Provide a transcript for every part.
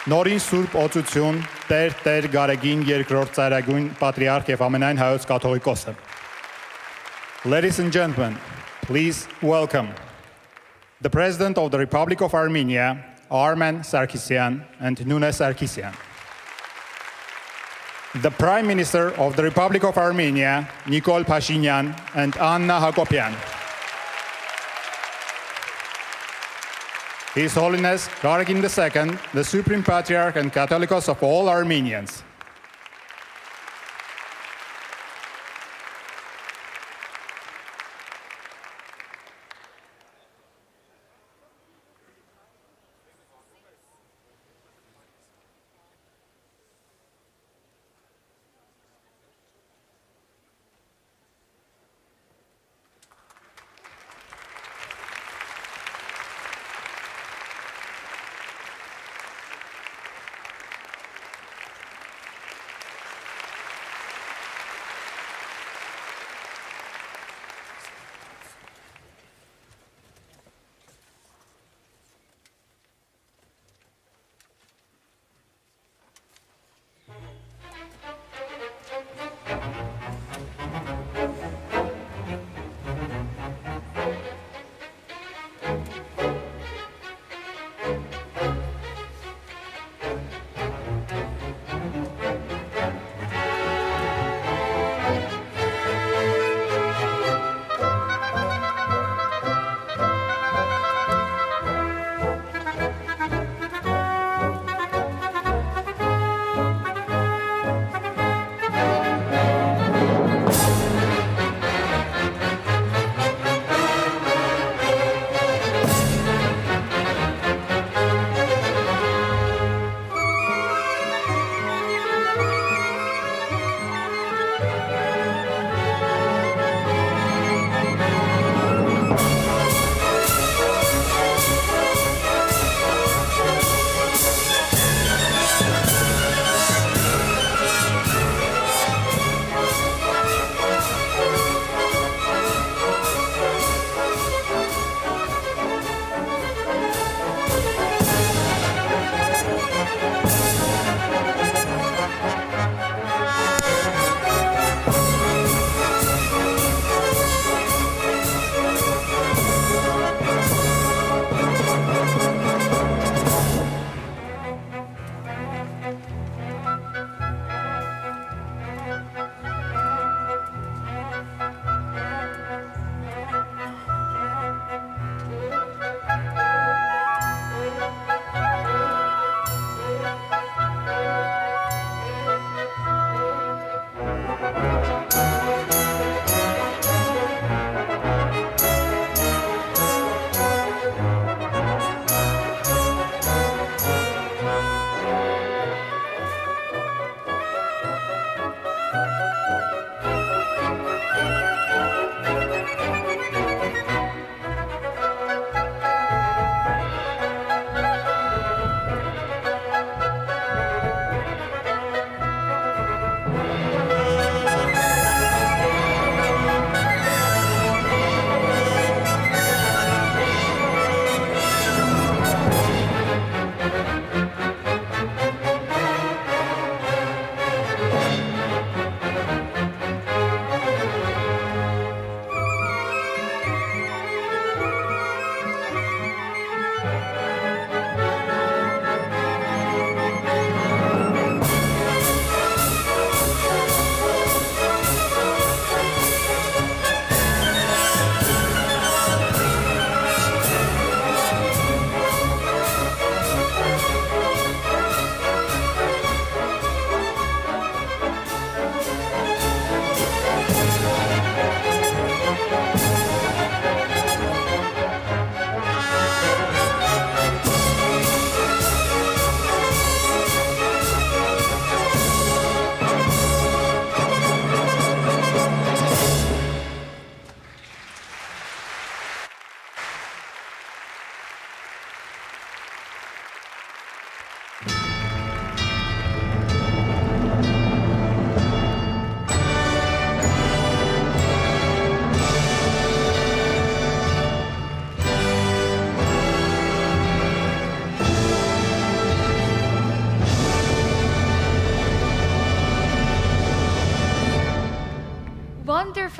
Նորին Սուրբ Օծություն Տեր Գարեգին երկրորդ ծայրագույն պատրիարք եւ ամենայն հայոց կաթողիկոսը. Ladies and gentlemen, please welcome the President of the Republic of Armenia, Armen Sarkisyan and Nune Sarkisyan. The Prime Minister of the Republic of Armenia, Nikol Pashinyan and Anna Hakopian. His Holiness Gheorghe II, the Supreme Patriarch and Catholicos of all Armenians.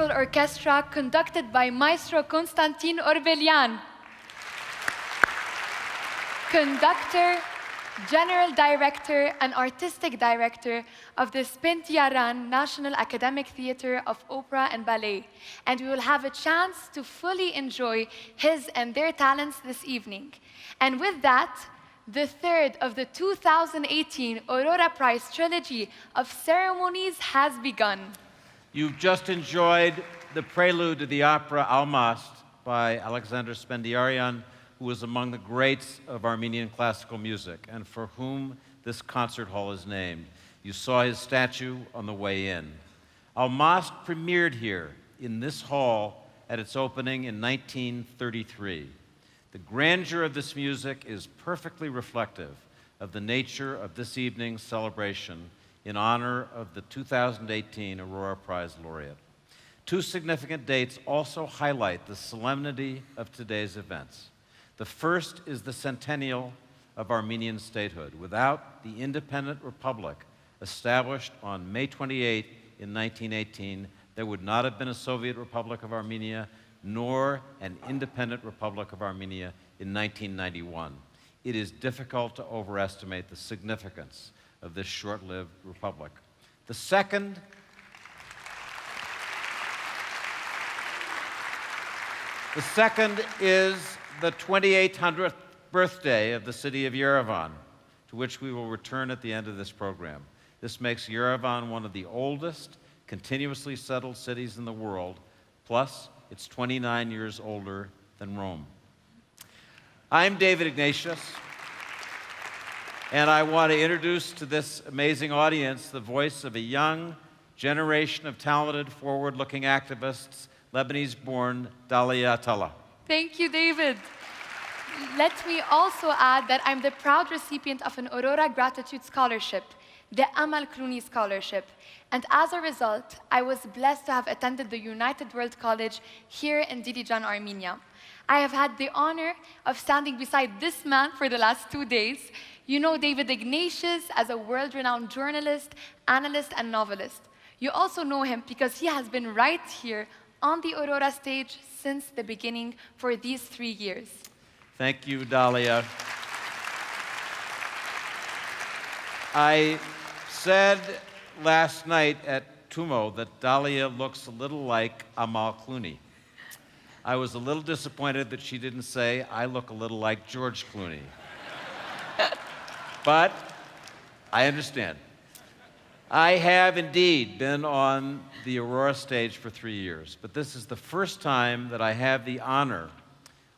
Central Orchestra conducted by Maestro Constantin Orbelian. Conductor, General Director, and Artistic Director of the Spendiaryan National Academic Theatre of Opera and Ballet. And we will have a chance to fully enjoy his and their talents this evening. And with that, the third of the 2018 Aurora Prize Trilogy of Ceremonies has begun. You've just enjoyed the prelude to the opera Almast by Alexander Spendiaryan, who was among the greats of Armenian classical music and for whom this concert hall is named. You saw his statue on the way in. Almast premiered here in this hall at its opening in 1933. The grandeur of this music is perfectly reflective of the nature of this evening's celebration in honor of the 2018 Aurora Prize Laureate. Two significant dates also highlight the solemnity of today's events. The first is the centennial of Armenian statehood. Without the independent republic established on May 28 in 1918, there would not have been a Soviet Republic of Armenia nor an independent Republic of Armenia in 1991. It is difficult to overestimate the significance of this short-lived republic. The second is the 2800th birthday of the city of Yerevan, to which we will return at the end of this program. This makes Yerevan one of the oldest continuously settled cities in the world, plus it's 29 years older than Rome. I'm David Ignatius, and I want to introduce to this amazing audience the voice of a young generation of talented, forward-looking activists, Lebanese-born Dalia Attallah. Thank you, David. Let me also add that I'm the proud recipient of an Aurora Gratitude Scholarship, the Amal Clooney Scholarship. And as a result, I was blessed to have attended the United World College here in Dilijan, Armenia. I have had the honor of standing beside this man for the last 2 days. You know David Ignatius as a world-renowned journalist, analyst, and novelist. You also know him because he has been right here on the Aurora stage since the beginning for these 3 years. Thank you, Dalia. I said last night at Tumo that Dalia looks a little like Amal Clooney. I was a little disappointed that she didn't say, I look a little like George Clooney. But I understand. I have indeed been on the Aurora stage for 3 years, but this is the first time that I have the honor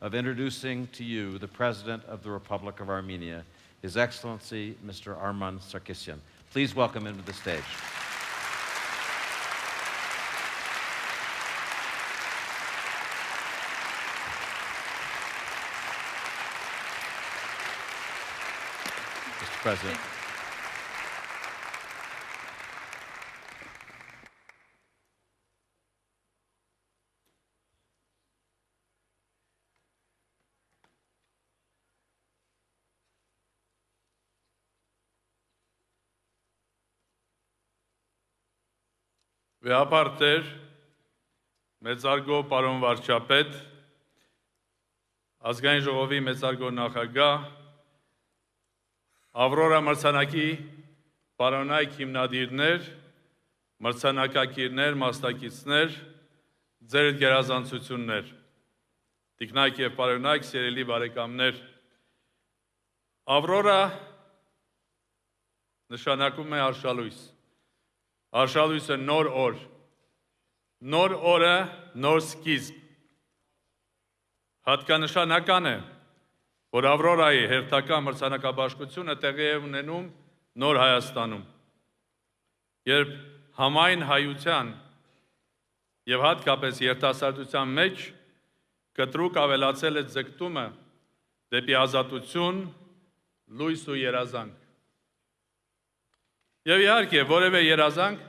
of introducing to you the President of the Republic of Armenia, His Excellency, Mr. Arman Sarkisyan. Please welcome him to the stage. Mr. President. Վեհապարտեր, մեծարգո պարոն վարչապետ, ազգային ժողովի մեծարգո նախագահ, Aurora մրցանակի պարոնայք հիմնադիրներ, մրցանակակիրներ, մասնակիցներ, ձեր գերազանցություններ, տիկնայք և պարոնայք, սիրելի բարեկամներ, Aurora նշանակում է արշալույս։ Արշալույսը նոր օր, նոր օրը նոր սկիզբ։ Հատկանշանական է, որ Aurora-ի հերթական մրցանակաբաշխությունը տեղի է ունենում նոր Հայաստանում, երբ համայն հայության և հատկապես երիտասարդության մեջ կտրուկ ավելացել է ձգտումը դեպի ազատություն, լույս ու երազանք։ Եվ իհարկե, որևէ երազանք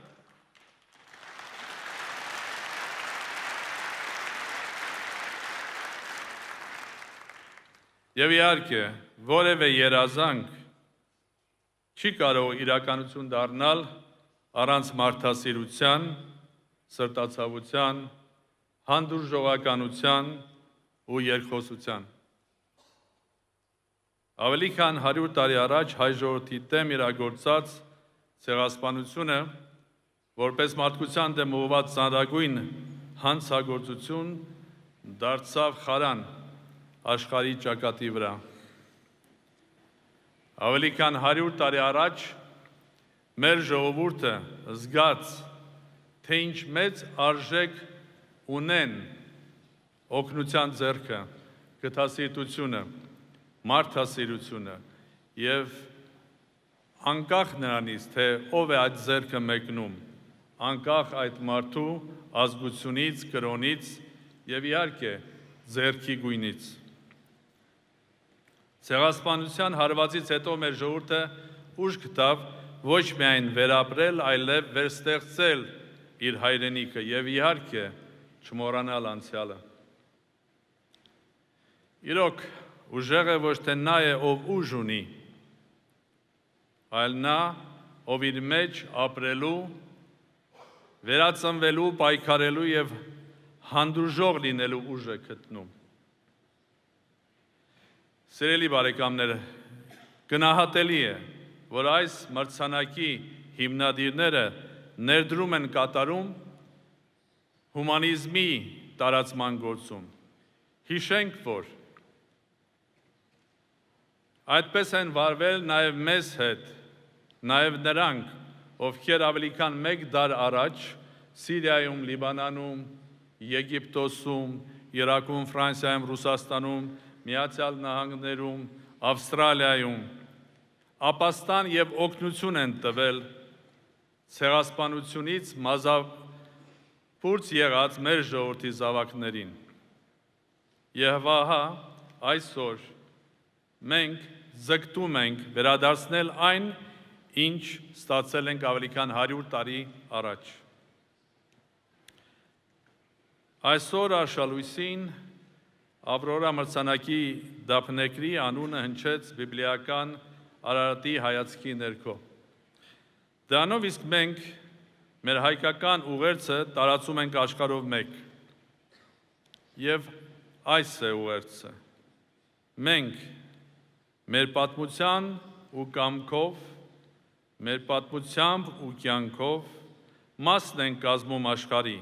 չի կարող իրականություն դառնալ առանց մարդասիրության, սրտացավության, հանդուրժողականության ու երկխոսության։ Ավելի քան 100 տարի առաջ հայ ժողովրդի դեմ իրագործած ցեղասպանությունը որպես մարդկության դեմ ուղղված ծանրագույն հանցագործություն դարձավ խարան աշխարհի ճակատի վրա։ Ավելի քան 100 տարի առաջ մեր ժողովուրդը զգաց, թե ինչ մեծ արժեք ունեն օգնության ձեռքը, գթասիրտությունը, մարդասիրությունը եւ անկախ նրանից, թե ով է այդ ձեռքը մեկնում, անկախ այդ մարդու ազգությունից, կրոնից եւ իհարկե ձեռքի գույնից։ Ցեղասպանության հարվածից հետո մեր ժողովուրդը ուժ գտավ ոչ միայն վերապրել, այլև վերստեղծել իր հայրենիքը եւ իհարկե չմոռանալ անցյալը։ Իրոք, ուժեղը ոչ թե նա է, ով ուժ ունի, այլ նա, ով իր մեջ ապրելու, վերածնվելու, պայքարելու եւ հանդուրժող լինելու ուժ է գտնում։ Սիրելի բարեկամներ, գնահատելի է, որ այս մրցանակի հիմնադիրները ներդրում են կատարում հումանիզմի տարածման գործում։ Հիշենք, որ այդպես են վարվել նաև մեզ հետ, նաև նրանք, ովքեր ավելի քան 1 դար առաջ Սիրիայում, Լիբանանում, Եգիպտոսում, Իրաքում, Ֆրանսիայում, Ռուսաստանում, Միացյալ Նահանգներում, Ավստրալիայում ապաստան եւ օգնություն են տվել ցեղասպանությունից մազապուրց եղած մեր ժողովրդի զավակներին։ Եվ ահա այսօր մենք ձգտում ենք վերադարձնել այն, ինչ ստացել ենք ավելի քան 100 տարի առաջ։ Այսօր Արշալույսին Ավրորա մրցանակի դափնեկրի անունը հնչեց բիբլիական Արարատի հայացքի ներքո։ Դրանով իսկ մենք մեր հայկական ուղերձը տարածում ենք աշխարհով մեկ։ Եվ այս է ուղերձը։ Մենք մեր պատմության ու կամքով, մեր պատմությամբ ու կյանքով մասն ենք կազմում աշխարհի,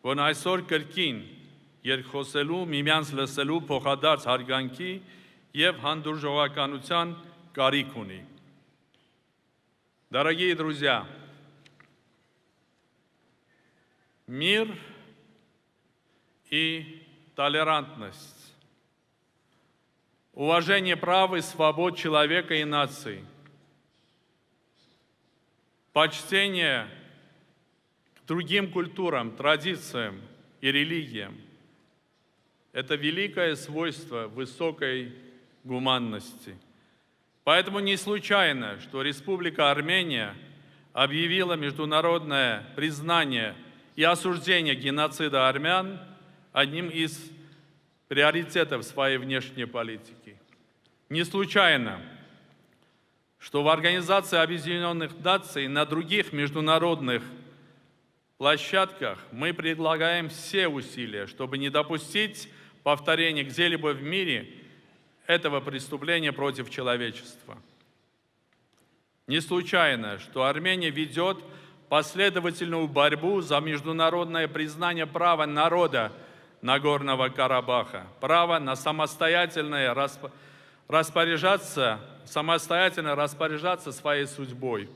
որն այսօր կրկին երկխոսելու, միմյանց լսելու փոխադարձ հարգանքի եւ հանդուրժողականության կարիք ունի։ Дорогие друзья, мир и толерантность, уважение прав и свобод человека и наций, почтение к другим культурам, традициям и религиям – это великое свойство высокой гуманности. Поэтому не случайно, что Республика Армения объявила международное признание и осуждение геноцида армян одним из приоритетов своей внешней политики. Не случайно, что в Организации Объединенных Наций и на других международных площадках мы предлагаем все усилия, чтобы не допустить повторения где-либо в мире этого преступления против человечества. Не случайно, что Армения ведет последовательную борьбу за международное признание права народа Нагорного Карабаха, право на самостоятельно распоряжаться своей судьбой.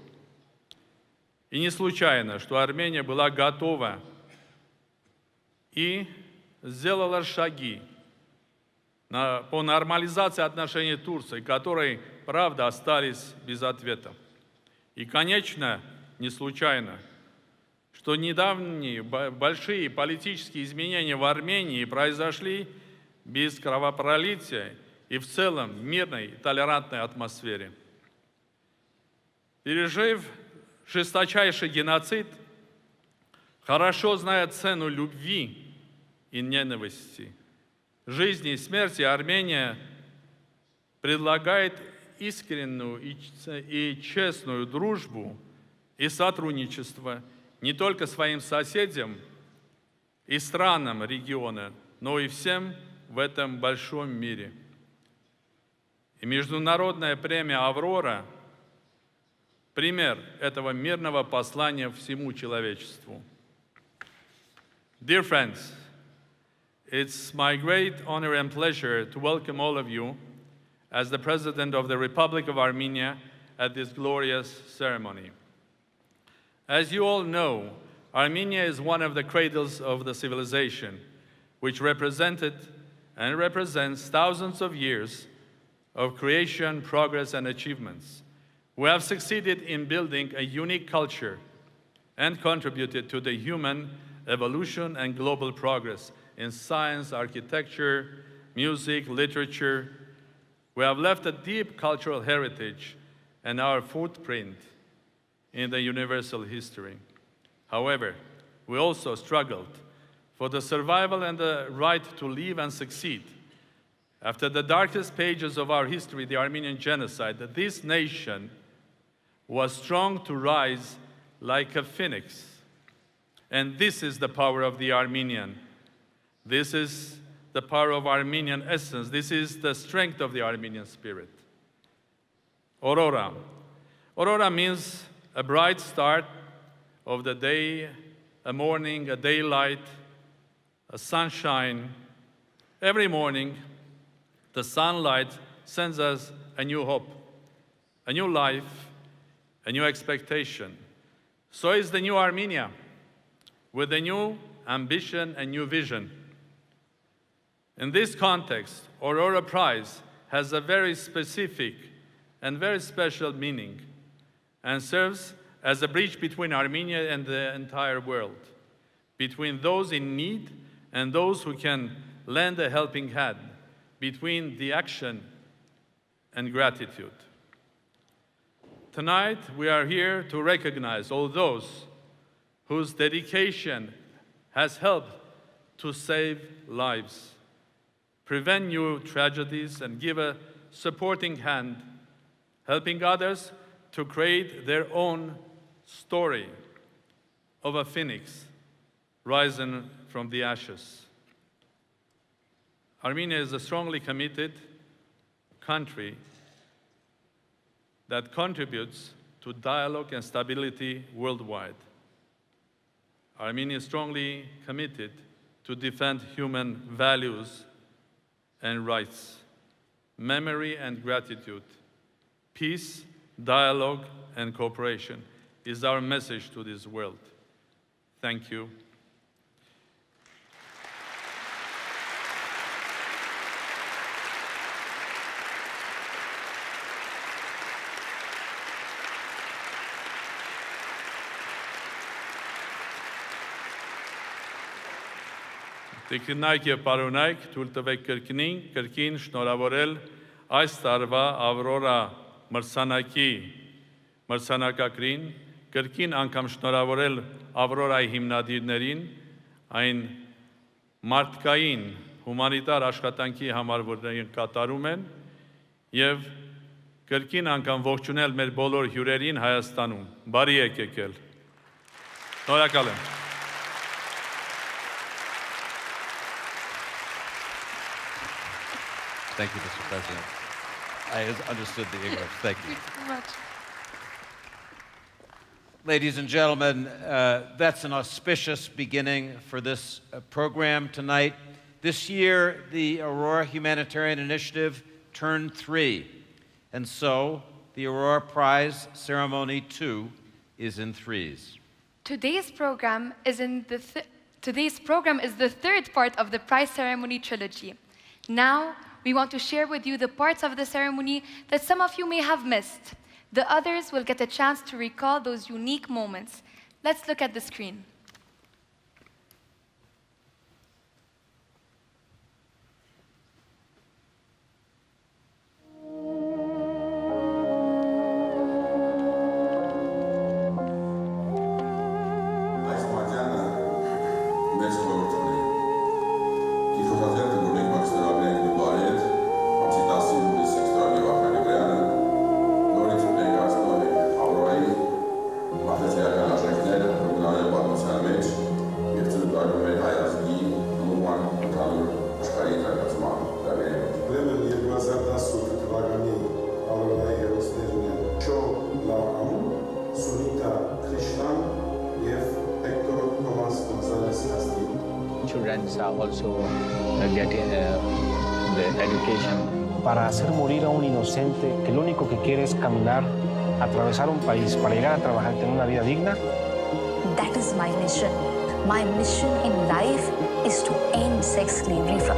И не случайно, что Армения была готова и сделала шаги по нормализации отношений Турции, которые, правда, остались без ответа. И, конечно, не случайно, что недавние большие политические изменения в Армении произошли без кровопролития и в целом в мирной и толерантной атмосфере. Пережив жесточайший геноцид, хорошо зная цену любви и ненависти, жизни и смерти, Армения предлагает искреннюю и честную дружбу и сотрудничество не только своим соседям и странам региона, но и всем в этом большом мире. И международная премия «Аврора» – пример этого мирного послания всему человечеству. Dear friends, it's my great honor and pleasure to welcome all of you as the President of the Republic of Armenia at this glorious ceremony. As you all know, Armenia is one of the cradles of the civilization, which represented and represents thousands of years of creation, progress, and achievements. We have succeeded in building a unique culture and contributed to the human evolution and global progress in science, architecture, music, literature. We have left a deep cultural heritage and our footprint in the universal history. However, we also struggled for the survival and the right to live and succeed. After the darkest pages of our history, the Armenian genocide, this nation was strong to rise like a phoenix. And this is the power of the Armenian. This is the power of Armenian essence. This is the strength of the Armenian spirit. Aurora. Aurora means a bright start of the day, a morning, a daylight, a sunshine. Every morning, the sunlight sends us a new hope, a new life, a new expectation. So is the new Armenia, with a new ambition and new vision. In this context, Aurora Prize has a very specific and very special meaning and serves as a bridge between Armenia and the entire world, between those in need and those who can lend a helping hand, between the action and gratitude. Tonight, we are here to recognize all those whose dedication has helped to save lives, prevent new tragedies, and give a supporting hand, helping others to create their own story of a phoenix rising from the ashes. Armenia is a strongly committed country that contributes to dialogue and stability worldwide. Armenia is strongly committed to defend human values and rights, memory and gratitude, peace, dialogue, and cooperation is our message to this world. Thank you. Տիկնայք եւ պարոնայք, թույլ տվեք կրկին շնորհավորել այս տարվա Aurora մրցանակի մրցանակակրին, կրկին անգամ շնորհավորել Aurora-ի հիմնադիրներին, այն մարդկային հումանիտար աշխատանքի համար, որ կատարում են, եւ կրկին անգամ ողջունել մեր բոլոր հյուրերին Հայաստանում։ Բարի եկեք ել։ Շնորհակալ եմ։ Thank you, Mr. President. I understood the English. Thank you. Thank you so much. Ladies and gentlemen, that's an auspicious beginning for this program tonight. This year, the Aurora Humanitarian Initiative turned 3, and so the Aurora Prize Ceremony 2 is in threes. Today's program is the third part of the prize ceremony trilogy. Now, we want to share with you the parts of the ceremony that some of you may have missed. The others will get a chance to recall those unique moments. Let's look at the screen. Aurora children are also getting the education. Para hacer morir a un inocente que lo único que quiere es caminar, atravesar un país para llegar a trabajar y tener una vida digna. That is my mission. My mission in life is to end sex slavery from.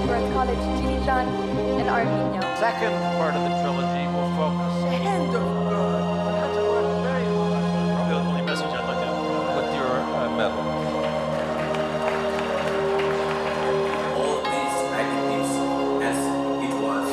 We're at College Jilijan in Armenia. Second part of the trilogy will focus The hand of God. That's a word very Probably the only message I'd like to with your medal. All these adjectives as it was.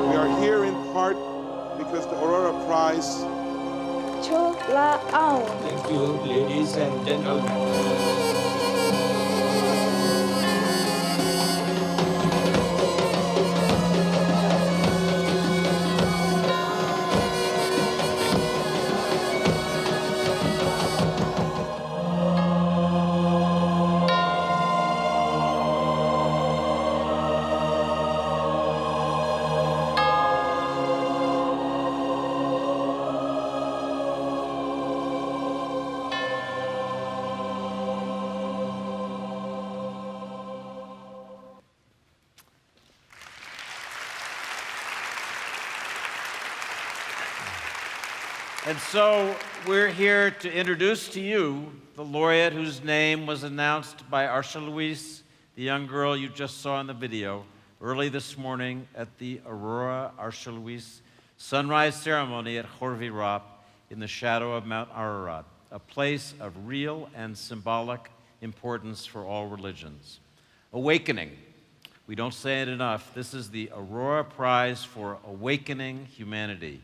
We are here in part because the Aurora Prize Cho La Aung. Thank you, ladies and gentlemen. And so we're here to introduce to you the laureate whose name was announced by Arsha Louise, the young girl you just saw in the video, early this morning at the Aurora Arsha Louise sunrise ceremony at Khorvi Rap in the shadow of Mount Ararat, a place of real and symbolic importance for all religions. Awakening. We don't say it enough. This is the Aurora Prize for Awakening Humanity.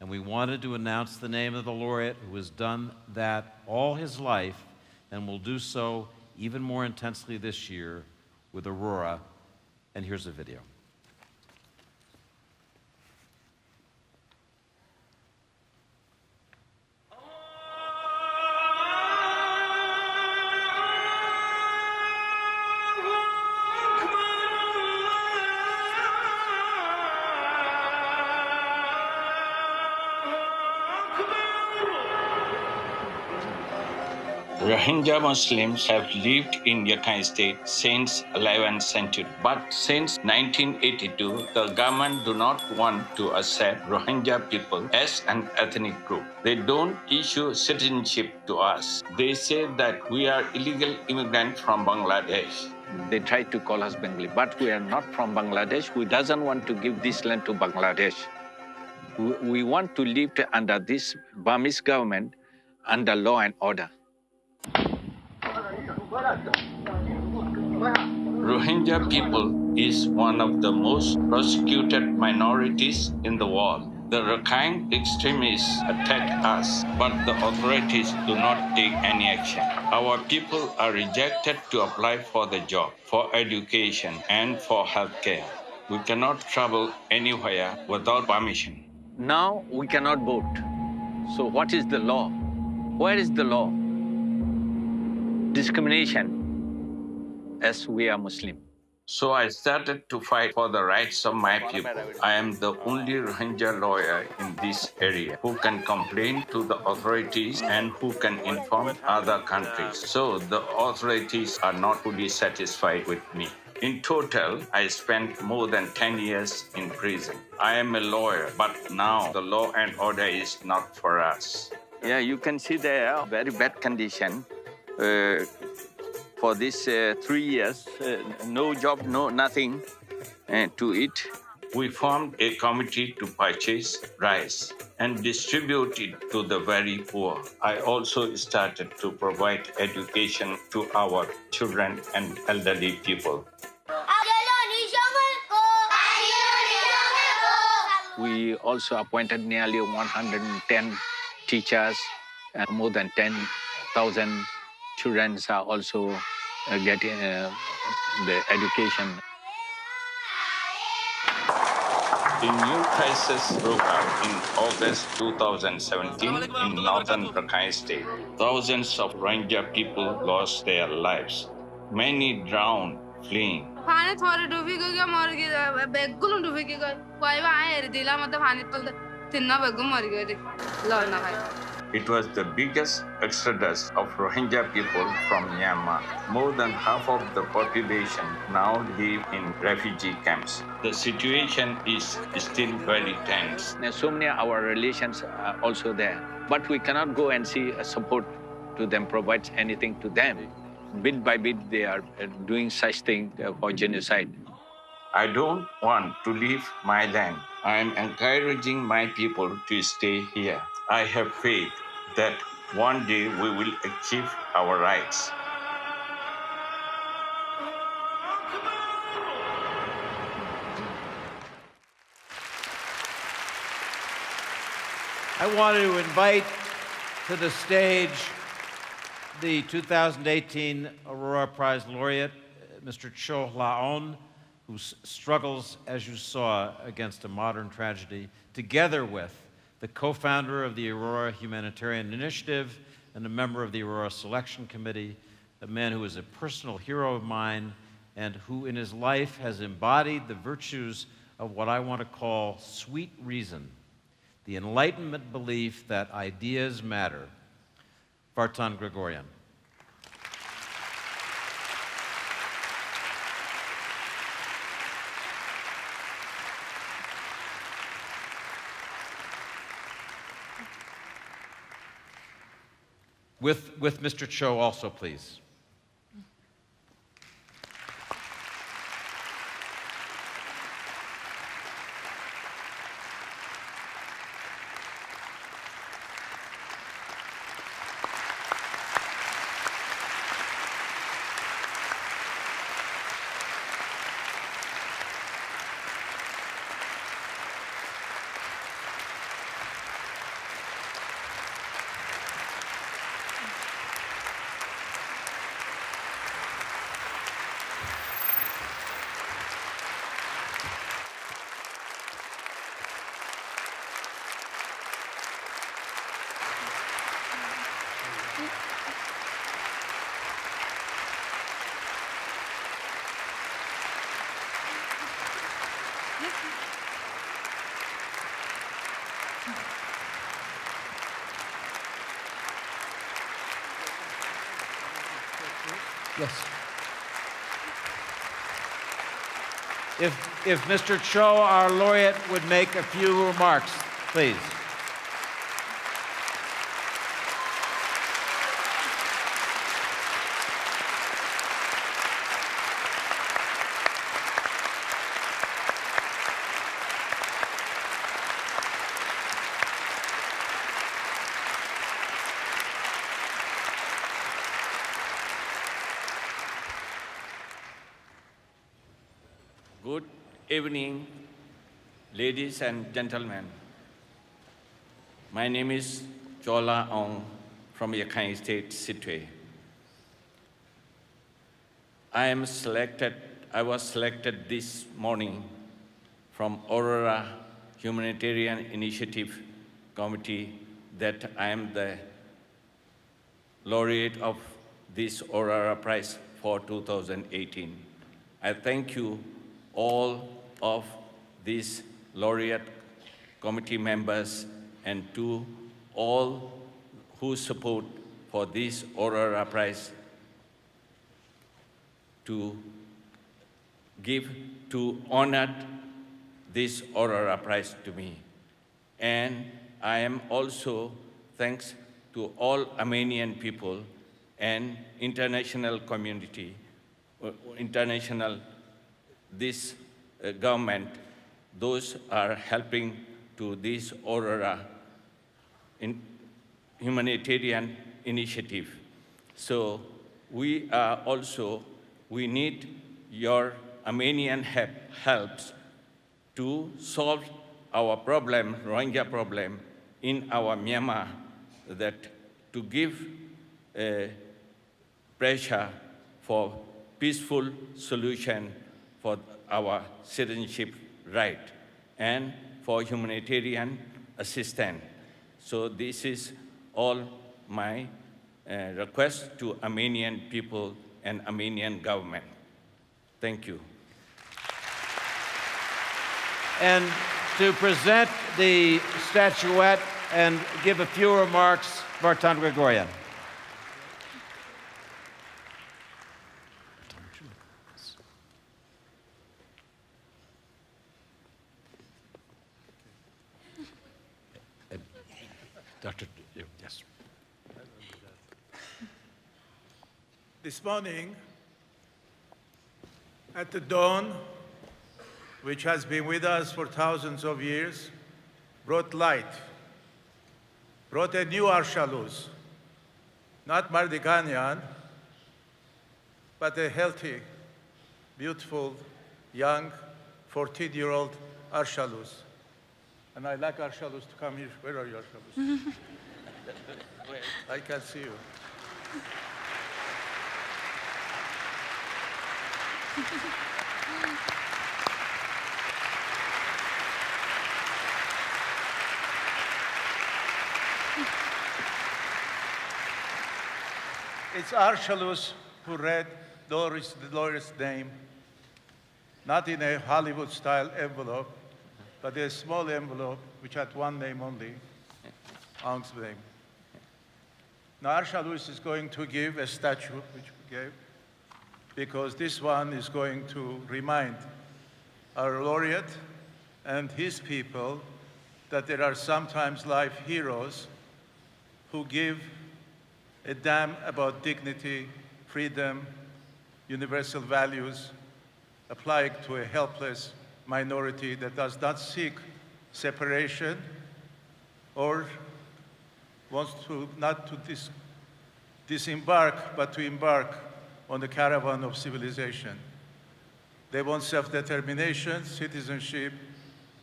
And we wanted to announce the name of the laureate who has done that all his life and will do so even more intensely this year with Aurora. And here's a video. Rohingya Muslims have lived in Rakhine State since 11th century. But since 1982, the government do not want to accept Rohingya people as an ethnic group. They don't issue citizenship to us. They say that we are illegal immigrants from Bangladesh. They try to call us Bengali, but we are not from Bangladesh. We doesn't want to give this land to Bangladesh. We want to live under this Burmese government under law and order. Rohingya people is one of the most persecuted minorities in the world. The Rakhine extremists attack us, but the authorities do not take any action. Our people are rejected to apply for the job, for education, and for healthcare. We cannot travel anywhere without permission. Now we cannot vote. So what is the law? Where is the law? Discrimination as we are Muslim. So I started to fight for the rights of my people. I am the only Rohingya lawyer in this area who can complain to the authorities and who can inform other countries. So the authorities are not fully satisfied with me. In total, I spent more than 10 years in prison. I am a lawyer, but now the law and order is not for us. Yeah, you can see there very bad condition. For this 3 years, no job, no nothing to eat. We formed a committee to purchase rice and distribute it to the very poor. I also started to provide education to our children and elderly people. We also appointed nearly 110 teachers, and more than 10,000 children are also getting the education. A new crisis broke out in August 2017 in northern Rakhine State. Thousands of Rohingya people lost their lives. Many drowned fleeing. It was the biggest exodus of Rohingya people from Myanmar. More than half of the population now live in refugee camps. The situation is still very tense. So many of our relations are also there, but we cannot go and see support to them, provide anything to them. Bit by bit, they are doing such thing for genocide. I don't want to leave my land. I am encouraging my people to stay here. I have faith that one day we will achieve our rights. I want to invite to the stage the 2018 Aurora Prize laureate, Mr. Kyaw Aung, who struggles, as you saw, against a modern tragedy, together with the co-founder of the Aurora Humanitarian Initiative and a member of the Aurora Selection Committee, a man who is a personal hero of mine and who in his life has embodied the virtues of what I want to call sweet reason, the Enlightenment belief that ideas matter. Vartan Gregorian. With Mr. Kyaw also, please. Yes. If Mr. Kyaw, our laureate, would make a few remarks, please. Good evening, ladies and gentlemen. My name is Kyaw Aung from Rakhine State, Sitwe. I was selected this morning from Aurora Humanitarian Initiative Committee that I am the laureate of this Aurora Prize for 2018. I thank you all of these laureate committee members and to all who support for this Aurora Prize to honor this Aurora Prize to me. And I am also thanks to all Armenian people and international community, this government, those are helping to this Aurora Humanitarian Initiative. So we need your Armenian helps to solve our problem, Rohingya problem, in our Myanmar, that to give pressure for peaceful solution for our citizenship right and for humanitarian assistance. So this is all my request to Armenian people and Armenian government. Thank you. And to present the statuette and give a few remarks, Vartan Grigoryan. Dr. Yes. This morning, at the dawn, which has been with us for thousands of years, brought light, brought a new Arshalus, not Mardiganian, but a healthy, beautiful, young, 14-year-old Arshalus. And I'd like Arshalus to come here. Where are you, Arshalus? I can see you. It's Arshalus who read Dolores' name, not in a Hollywood-style envelope, but a small envelope which had one name only, Aung's name. Now Arshalus is going to give a statue, which we gave, because this one is going to remind our laureate and his people that there are sometimes life heroes who give a damn about dignity, freedom, universal values applied to a helpless minority that does not seek separation or wants to not to disembark, but to embark on the caravan of civilization. They want self-determination, citizenship,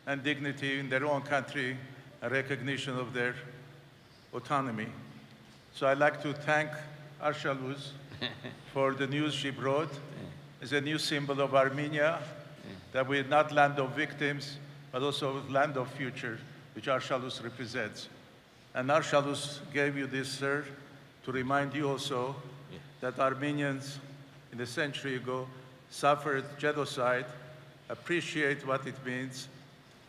and dignity in their own country and recognition of their autonomy. So I'd like to thank Arshalus for the news she brought. It's a new symbol of Armenia, that we're not land of victims, but also land of future, which Arshalus represents. And Arshalus gave you this, sir, to remind you also that Armenians in a century ago suffered genocide, appreciate what it means,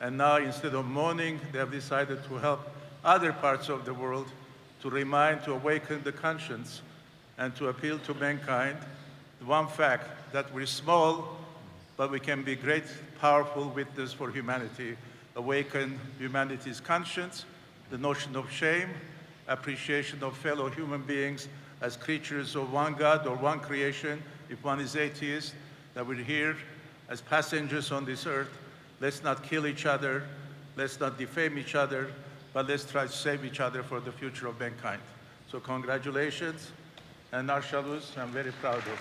and now instead of mourning, they have decided to help other parts of the world to remind, to awaken the conscience, and to appeal to mankind the one fact that we're small, but we can be great, powerful witness for humanity, awaken humanity's conscience, the notion of shame, appreciation of fellow human beings as creatures of one God or one creation. If one is atheist, that we're here as passengers on this earth. Let's not kill each other, let's not defame each other, but let's try to save each other for the future of mankind. So congratulations, and Arshalus, I'm very proud of you.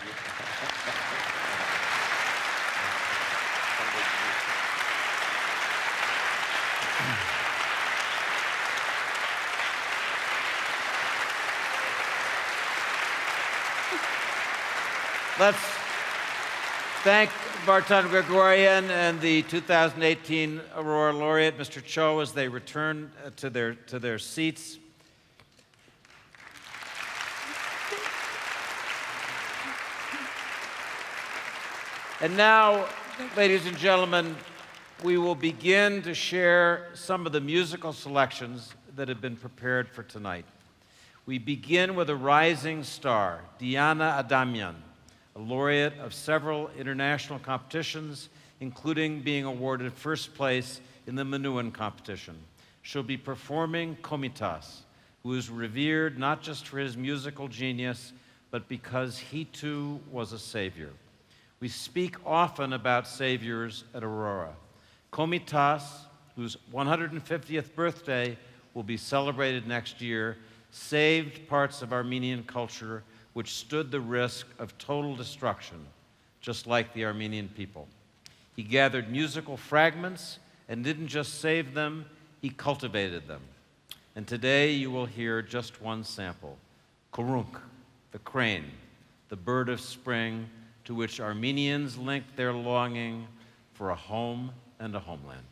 Let's thank Vartan Grigoryan and the 2018 Aurora Laureate, Mr. Kyaw, as they return to their seats. And now, ladies and gentlemen, we will begin to share some of the musical selections that have been prepared for tonight. We begin with a rising star, Diana Adamian, a laureate of several international competitions, including being awarded first place in the Menuhin competition. She'll be performing Komitas, who is revered not just for his musical genius, but because he too was a savior. We speak often about saviors at Aurora. Komitas, whose 150th birthday will be celebrated next year, saved parts of Armenian culture which stood the risk of total destruction, just like the Armenian people. He gathered musical fragments and didn't just save them, he cultivated them. And today you will hear just one sample, Kurunk, the crane, the bird of spring, to which Armenians link their longing for a home and a homeland.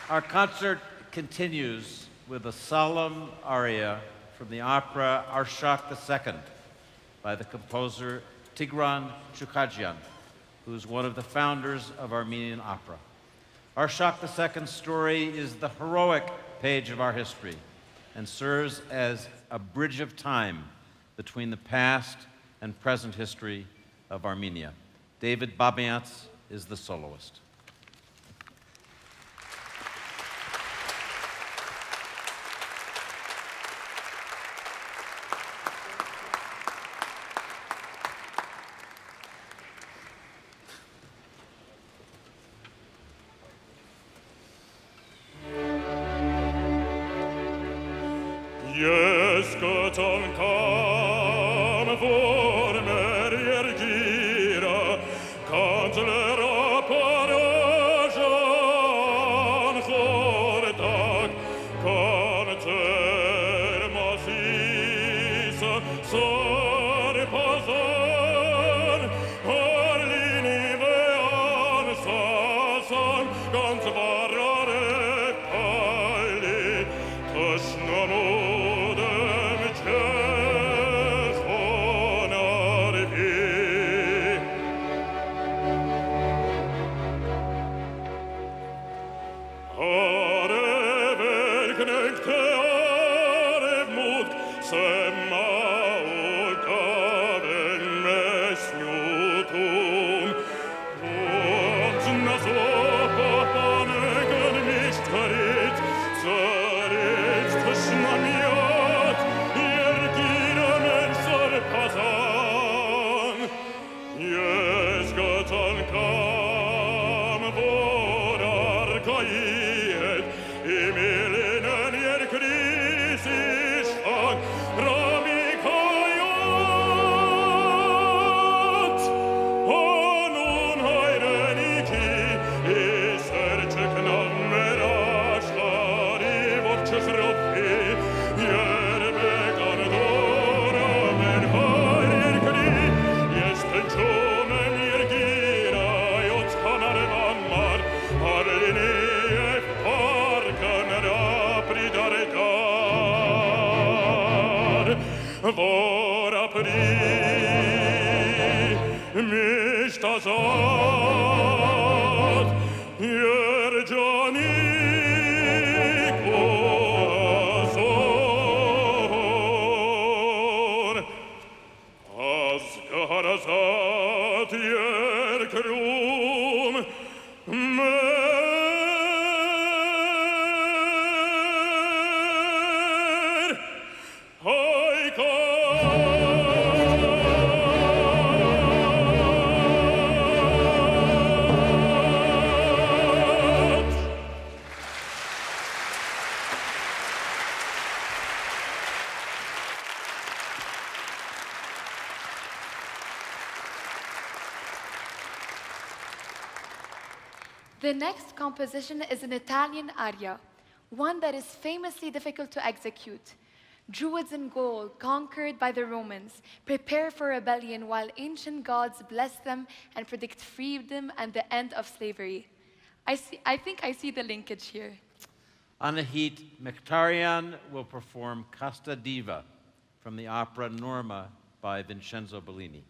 Our concert continues with a solemn aria from the opera Arshak II by the composer Tigran Chukhajian, who is one of the founders of Armenian opera. Arshak II's story is the heroic page of our history and serves as a bridge of time between the past and present history of Armenia. David Babiants is the soloist. The next composition is an Italian aria, one that is famously difficult to execute. Druids in Gaul, conquered by the Romans, prepare for rebellion while ancient gods bless them and predict freedom and the end of slavery. I think I see the linkage here. Anahit Mkhitaryan will perform Casta Diva from the opera Norma by Vincenzo Bellini.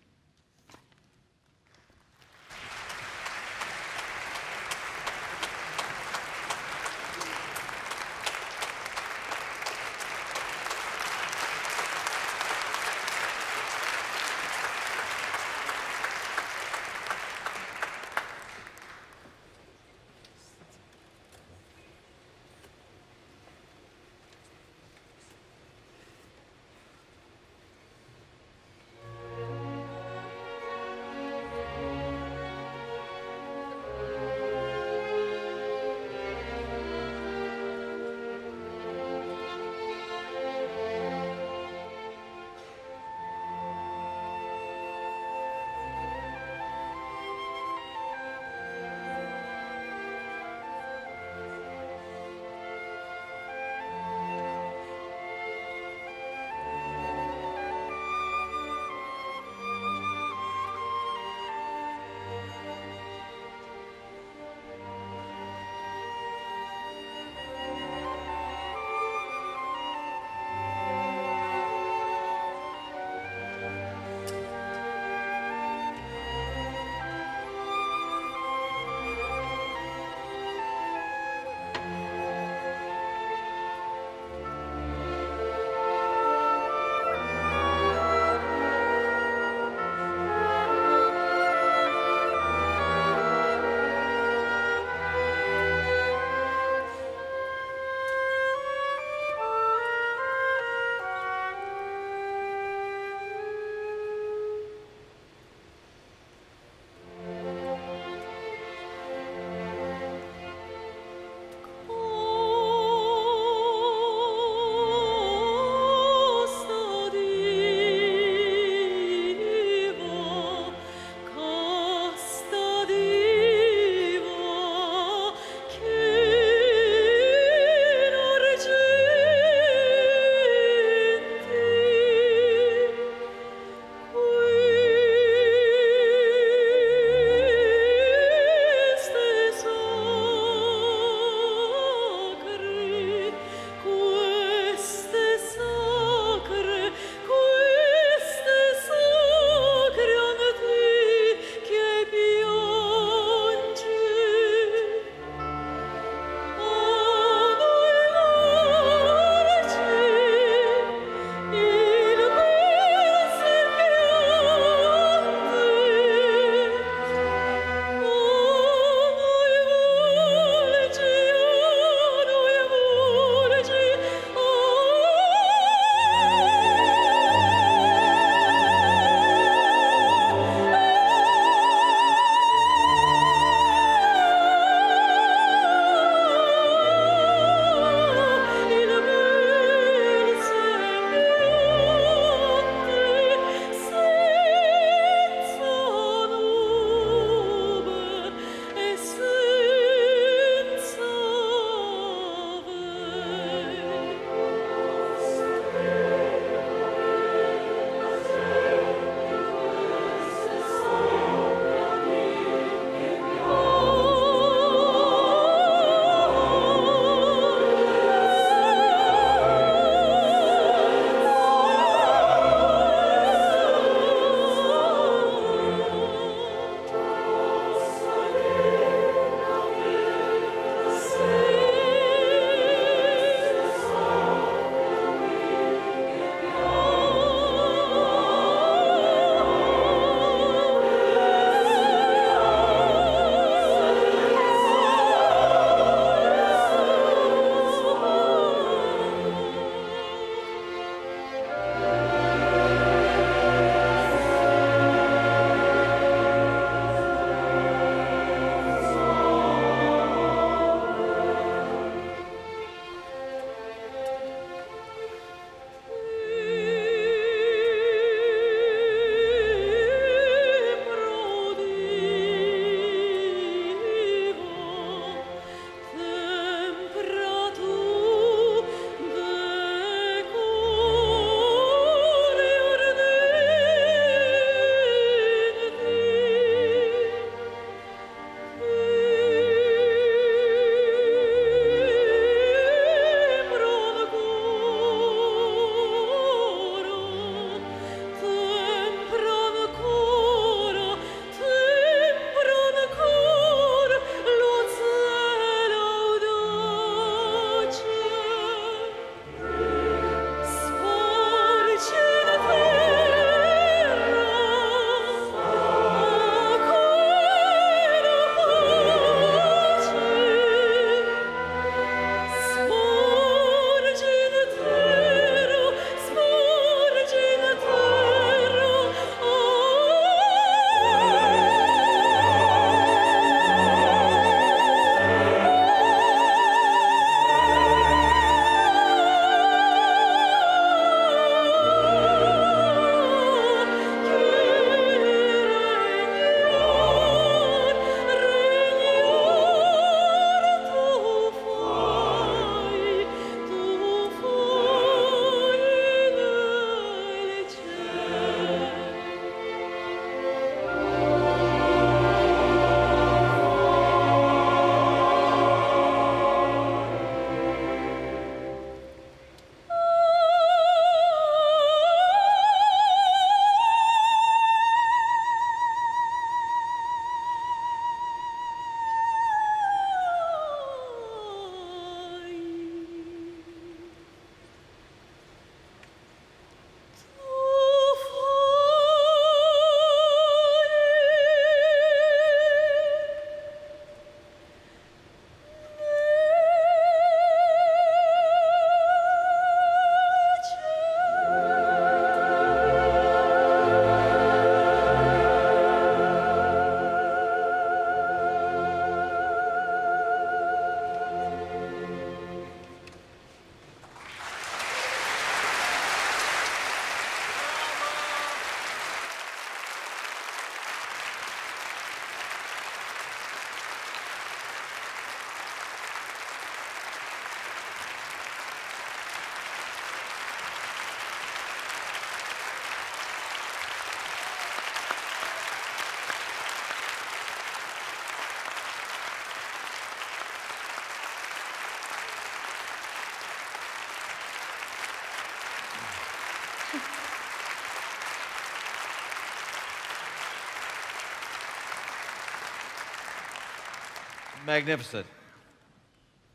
magnificent.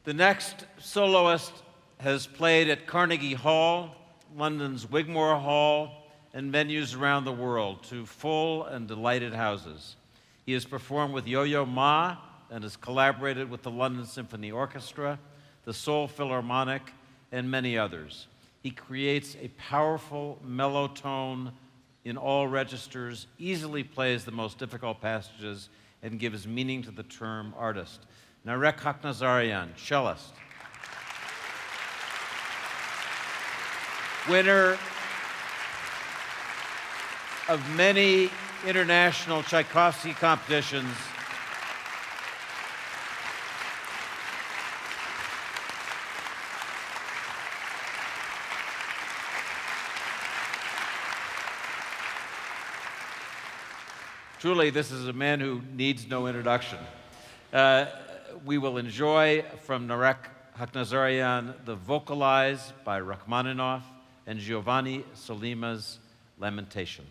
The next soloist has played at Carnegie Hall, London's Wigmore Hall, and venues around the world to full and delighted houses. He has performed with Yo-Yo Ma and has collaborated with the London Symphony Orchestra, the Seoul Philharmonic, and many others. He creates a powerful, mellow tone in all registers, easily plays the most difficult passages, and gives meaning to the term artist. Narek Haknazarian, cellist. Winner of many international Tchaikovsky competitions. Truly, this is a man who needs no introduction. We will enjoy from Narek Haknazarian the Vocalize by Rachmaninoff and Giovanni Solima's Lamentation.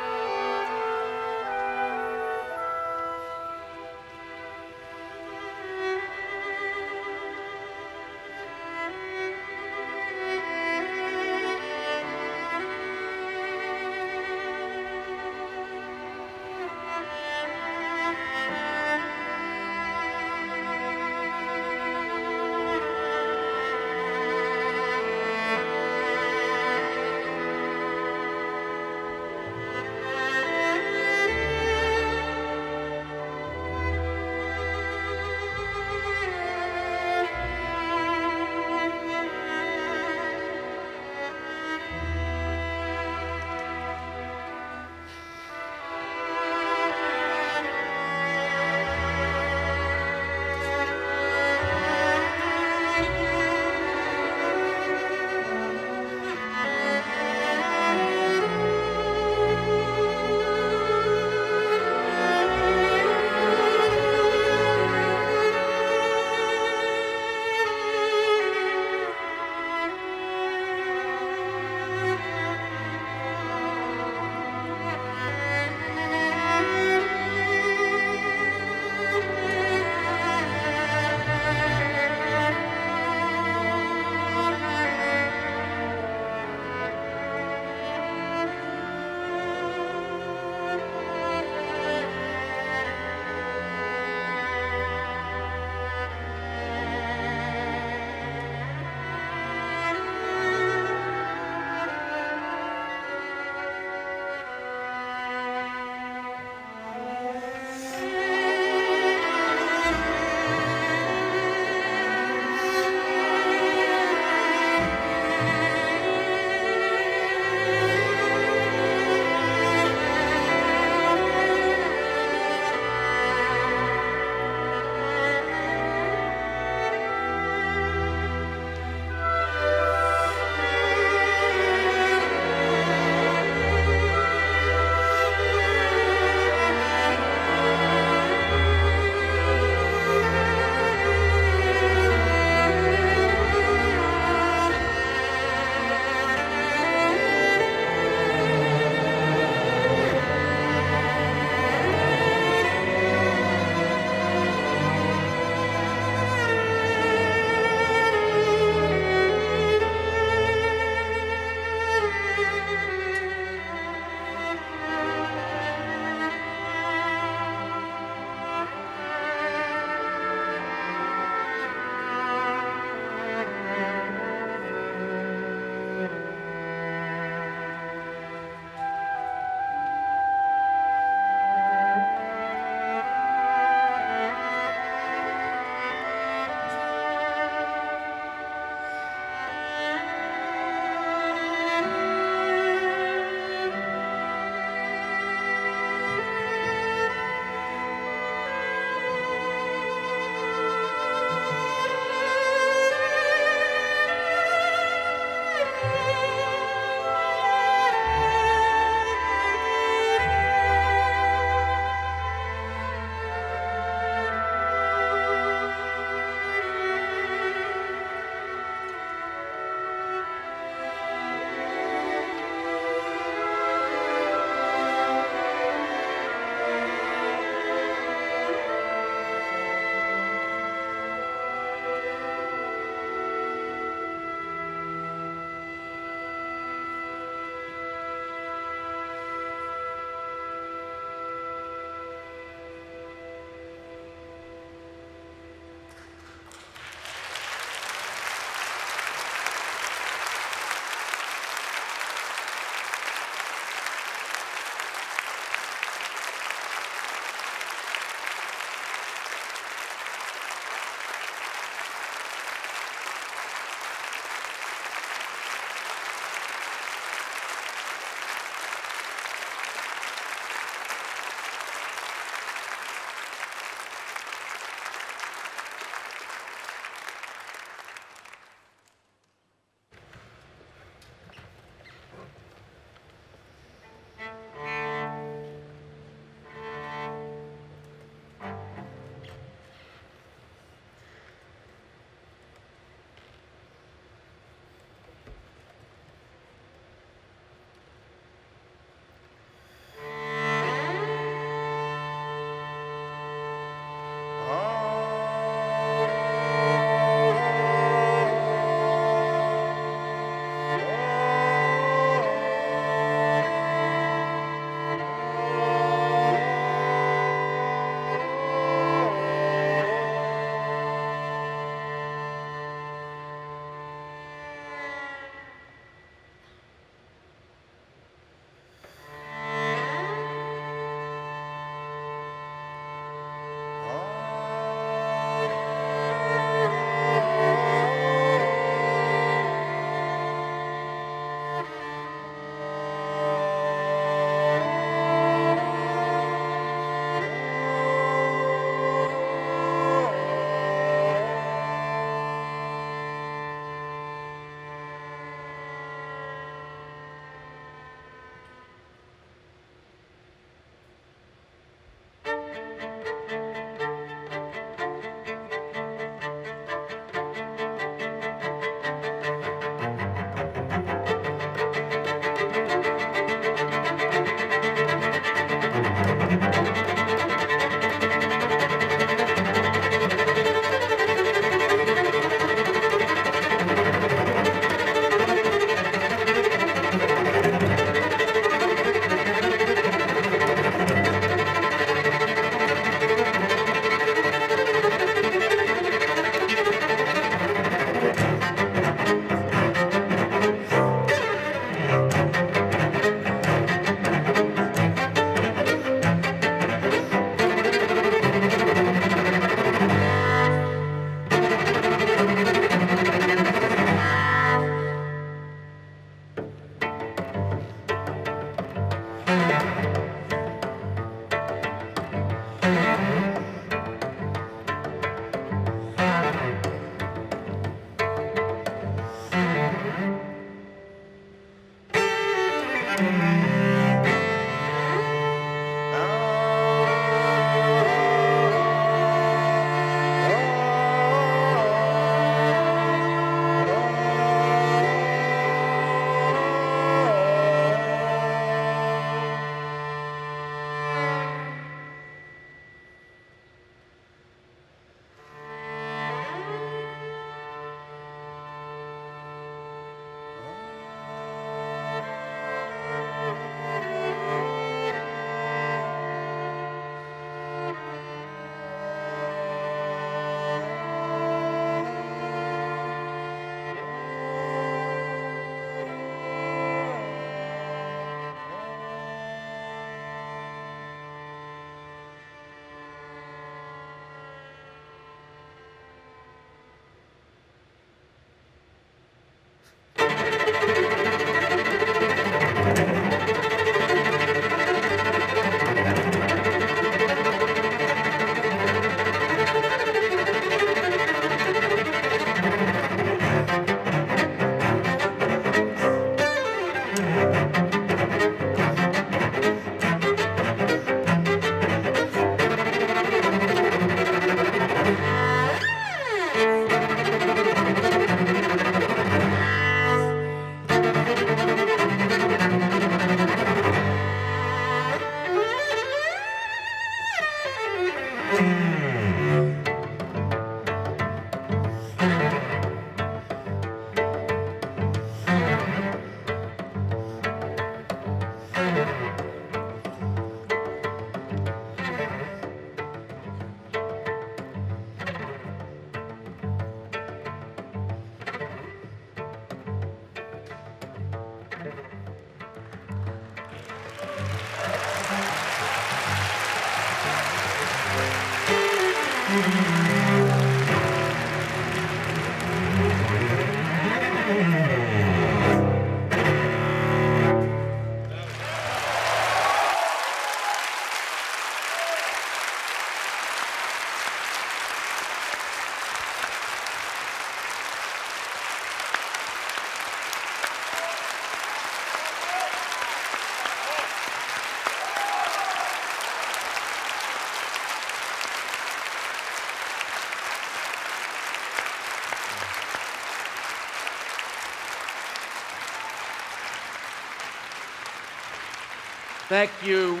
Thank you,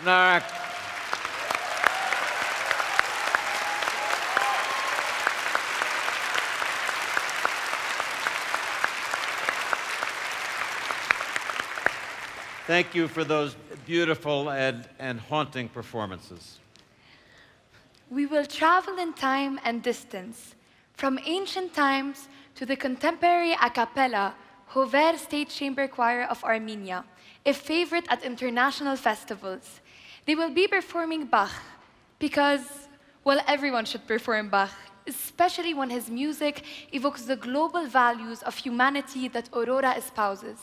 Nark. Thank you for those beautiful and haunting performances. We will travel in time and distance, from ancient times to the contemporary a cappella Hover State Chamber Choir of Armenia, a favorite at international festivals. They will be performing Bach because, well, everyone should perform Bach, especially when his music evokes the global values of humanity that Aurora espouses.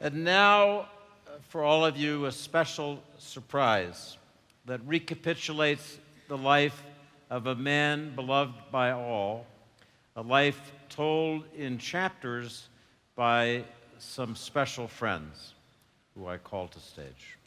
And now, for all of you, a special surprise that recapitulates the life of a man beloved by all, a life told in chapters by some special friends who I call to stage.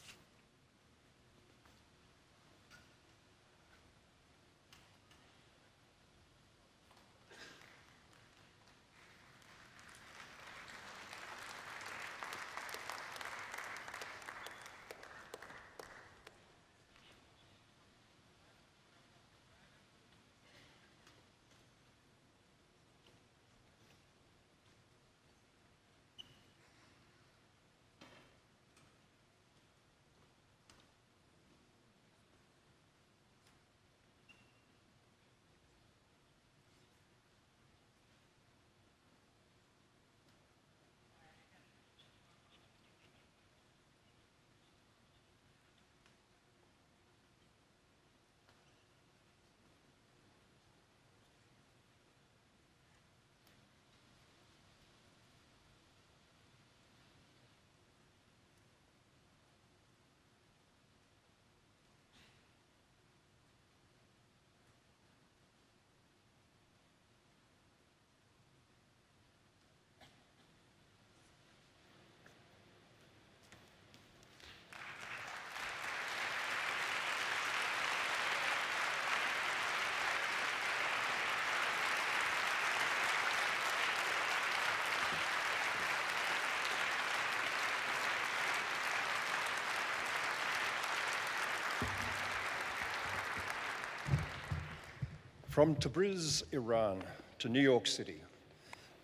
From Tabriz, Iran, to New York City,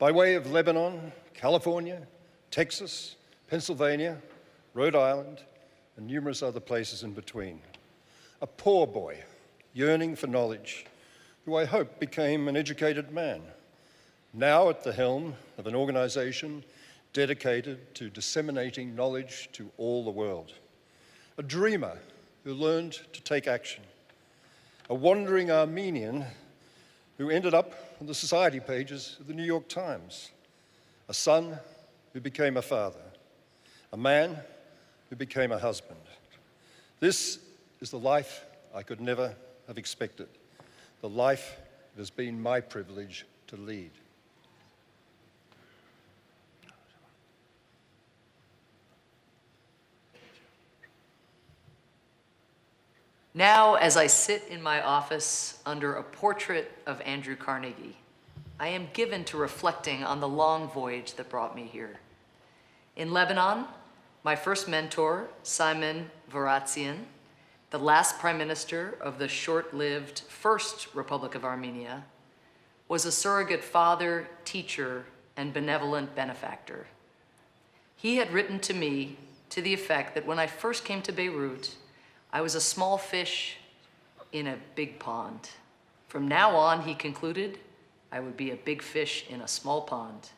by way of Lebanon, California, Texas, Pennsylvania, Rhode Island, and numerous other places in between. A poor boy yearning for knowledge, who I hope became an educated man, now at the helm of an organization dedicated to disseminating knowledge to all the world. A dreamer who learned to take action. A wandering Armenian who ended up on the society pages of the New York Times. A son who became a father. A man who became a husband. This is the life I could never have expected. The life it has been my privilege to lead. Now, as I sit in my office under a portrait of Andrew Carnegie, I am given to reflecting on the long voyage that brought me here. In Lebanon, my first mentor, Simon Varatsian, the last prime minister of the short-lived First Republic of Armenia, was a surrogate father, teacher, and benevolent benefactor. He had written to me to the effect that when I first came to Beirut, I was a small fish in a big pond. From now on, he concluded, I would be a big fish in a small pond.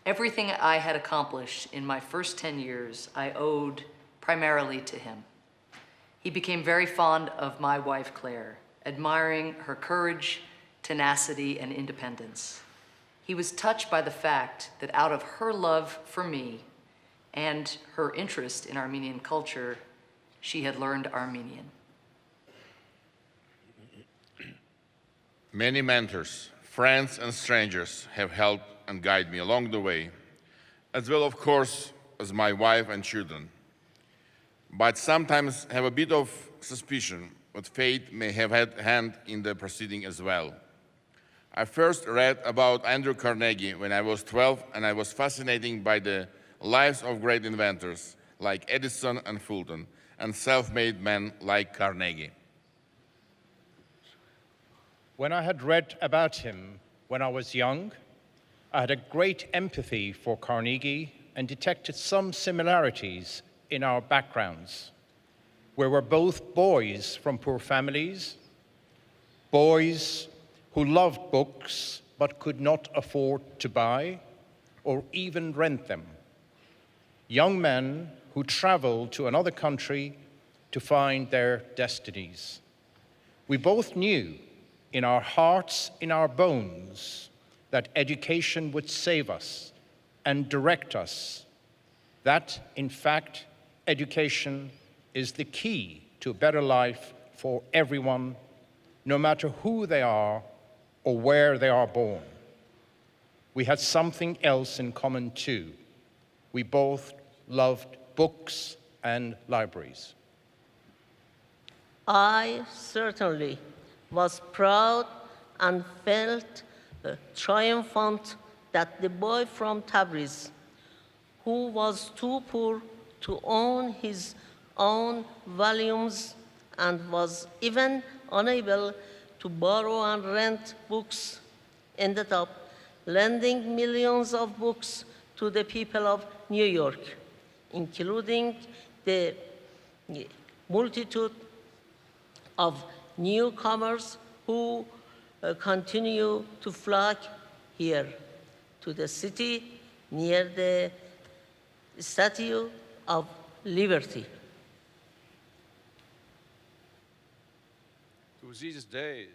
Everything I had accomplished in my first 10 years, I owed primarily to him. He became very fond of my wife, Claire, admiring her courage, tenacity, and independence. He was touched by the fact that out of her love for me and her interest in Armenian culture, she had learned Armenian. Many mentors, friends, and strangers have helped and guided me along the way, as well, of course, as my wife and children. But sometimes have a bit of suspicion that fate may have had a hand in the proceeding as well. I first read about Andrew Carnegie when I was 12, and I was fascinated by the lives of great inventors like Edison and Fulton, and self-made men like Carnegie. When I had read about him when I was young, I had a great empathy for Carnegie and detected some similarities in our backgrounds. We were both boys from poor families, boys who loved books but could not afford to buy or even rent them. Young men who traveled to another country to find their destinies. We both knew in our hearts, in our bones, that education would save us and direct us, that, in fact, education is the key to a better life for everyone, no matter who they are or where they are born. We had something else in common too. We both loved books and libraries. I certainly was proud and felt triumphant that the boy from Tabriz, who was too poor to own his own volumes and was even unable to borrow and rent books, ended up lending millions of books to the people of New York, including the multitude of newcomers who continue to flock here to the city near the Statue of Liberty. To this day,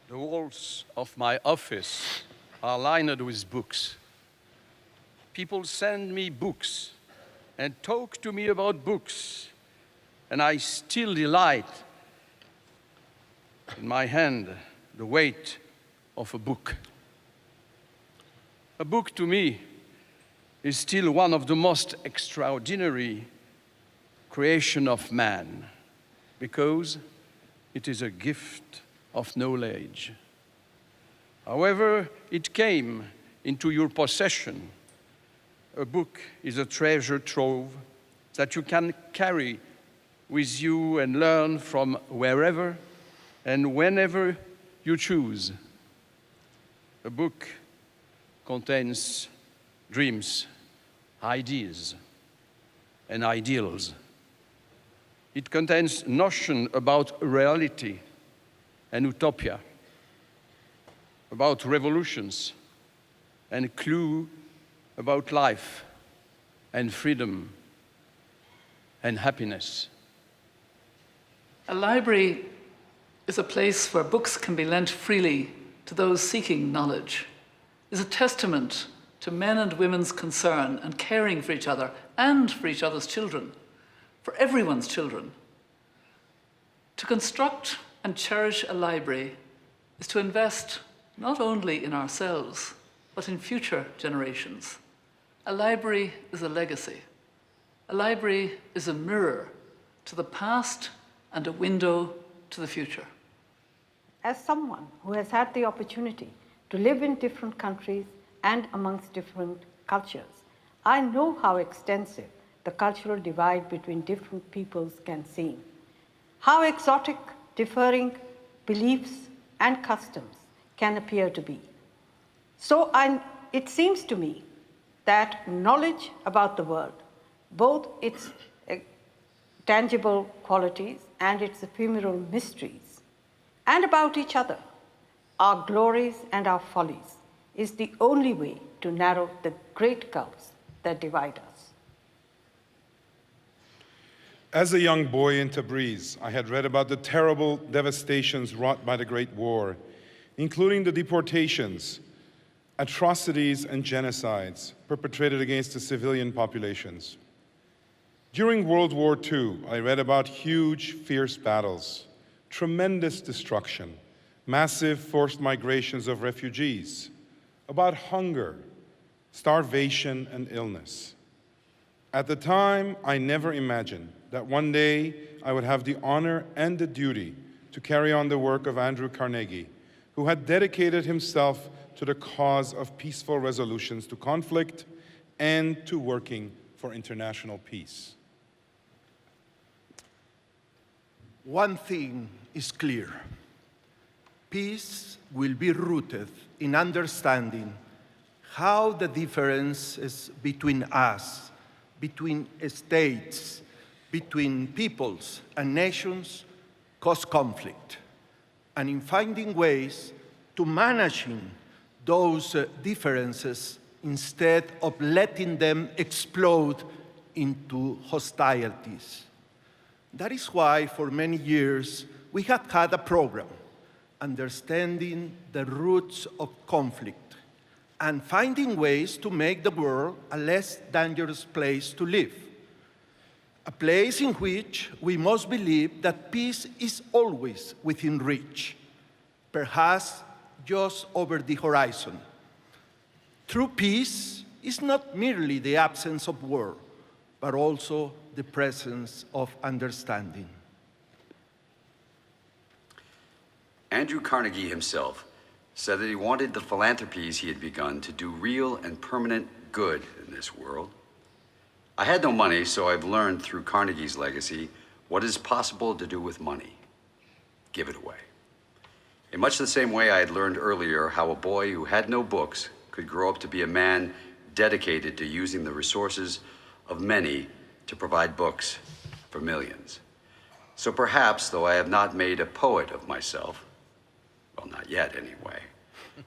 the walls of my office are lined with books. People send me books and talk to me about books, and I still delight in my hand the weight of a book. A book to me is still one of the most extraordinary creation of man, because it is a gift of knowledge. However it came into your possession, a book is a treasure trove that you can carry with you and learn from wherever and whenever you choose. A book contains dreams, ideas, and ideals. It contains notion about reality and utopia, about revolutions, and clue about life and freedom and happiness. A library is a place where books can be lent freely to those seeking knowledge, is a testament to men and women's concern and caring for each other and for each other's children, for everyone's children. To construct and cherish a library is to invest not only in ourselves, but in future generations. A library is a legacy. A library is a mirror to the past and a window to the future. As someone who has had the opportunity to live in different countries and amongst different cultures, I know how extensive the cultural divide between different peoples can seem, how exotic differing beliefs and customs can appear to be. So it seems to me that knowledge about the world, both its tangible qualities and its ephemeral mysteries, and about each other, our glories and our follies, is the only way to narrow the great gulfs that divide us. As a young boy in Tabriz, I had read about the terrible devastations wrought by the Great War, including the deportations, atrocities, and genocides perpetrated against the civilian populations. During World War II, I read about huge, fierce battles, tremendous destruction, massive forced migrations of refugees, about hunger, starvation, and illness. At the time, I never imagined that one day I would have the honor and the duty to carry on the work of Andrew Carnegie, who had dedicated himself to the cause of peaceful resolutions to conflict and to working for international peace. One thing is clear. Peace will be rooted in understanding how the differences between us, between states, between peoples and nations cause conflict, and in finding ways to managing those differences instead of letting them explode into hostilities. That is why, for many years, we have had a program, Understanding the Roots of Conflict, and finding ways to make the world a less dangerous place to live. A place in which we must believe that peace is always within reach, perhaps just over the horizon. True peace is not merely the absence of war, but also the presence of understanding. Andrew Carnegie himself said that he wanted the philanthropies he had begun to do real and permanent good in this world. I had no money, so I've learned through Carnegie's legacy what is possible to do with money. Give it away. In much the same way I had learned earlier how a boy who had no books could grow up to be a man dedicated to using the resources of many to provide books for millions. So perhaps, though I have not made a poet of myself, well, not yet anyway,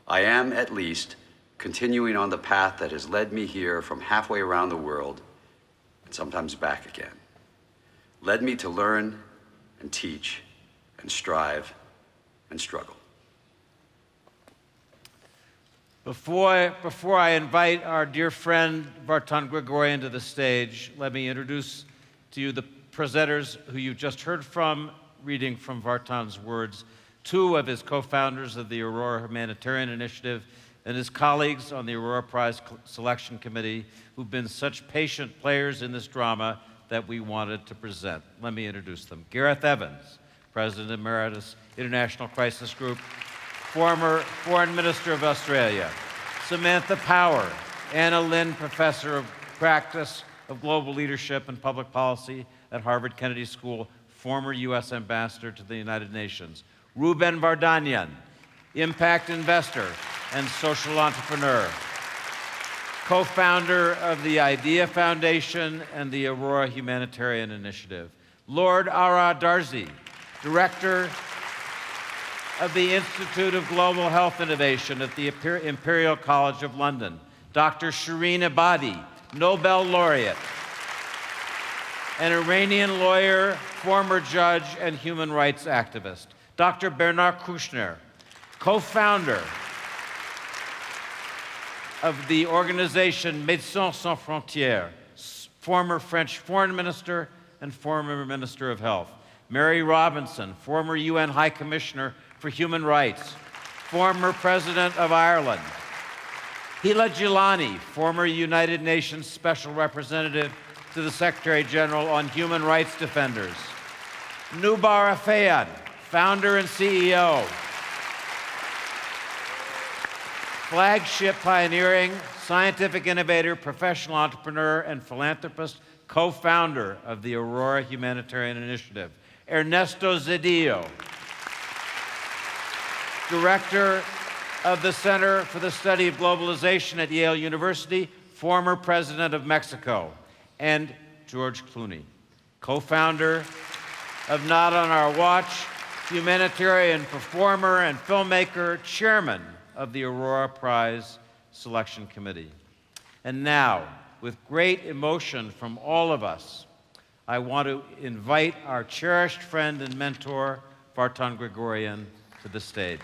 I am at least continuing on the path that has led me here from halfway around the world and sometimes back again. Led me to learn and teach and strive and struggle. Before I invite our dear friend Vartan Grigoryan to the stage, let me introduce to you the presenters who you just heard from, reading from Vartan's words, two of his co-founders of the Aurora Humanitarian Initiative and his colleagues on the Aurora Prize Selection Committee who've been such patient players in this drama that we wanted to present. Let me introduce them. Gareth Evans, President Emeritus, International Crisis Group, former Foreign Minister of Australia. Samantha Power, Anna Lynn Professor of Practice of Global Leadership and Public Policy at Harvard Kennedy School, former U.S. Ambassador to the United Nations. Ruben Vardanyan, impact investor and social entrepreneur, co-founder of the IDEA Foundation and the Aurora Humanitarian Initiative. Lord Ara Darzi, director of the Institute of Global Health Innovation at the Imperial College of London. Dr. Shireen Ebadi, Nobel laureate, an Iranian lawyer, former judge, and human rights activist. Dr. Bernard Kouchner, co-founder of the organization Médecins Sans Frontières, former French foreign minister and former minister of health. Mary Robinson, former UN High Commissioner for Human Rights, former President of Ireland. Hila Gilani, former United Nations Special Representative to the Secretary General on Human Rights Defenders. Nubar Afeyan, founder and CEO. Flagship pioneering, scientific innovator, professional entrepreneur, and philanthropist, co-founder of the Aurora Humanitarian Initiative. Ernesto Zedillo, director of the Center for the Study of Globalization at Yale University, former president of Mexico. And George Clooney, co-founder of Not on Our Watch, humanitarian performer and filmmaker, chairman of the Aurora Prize Selection Committee. And now, with great emotion from all of us, I want to invite our cherished friend and mentor, Vartan Grigoryan, to the stage.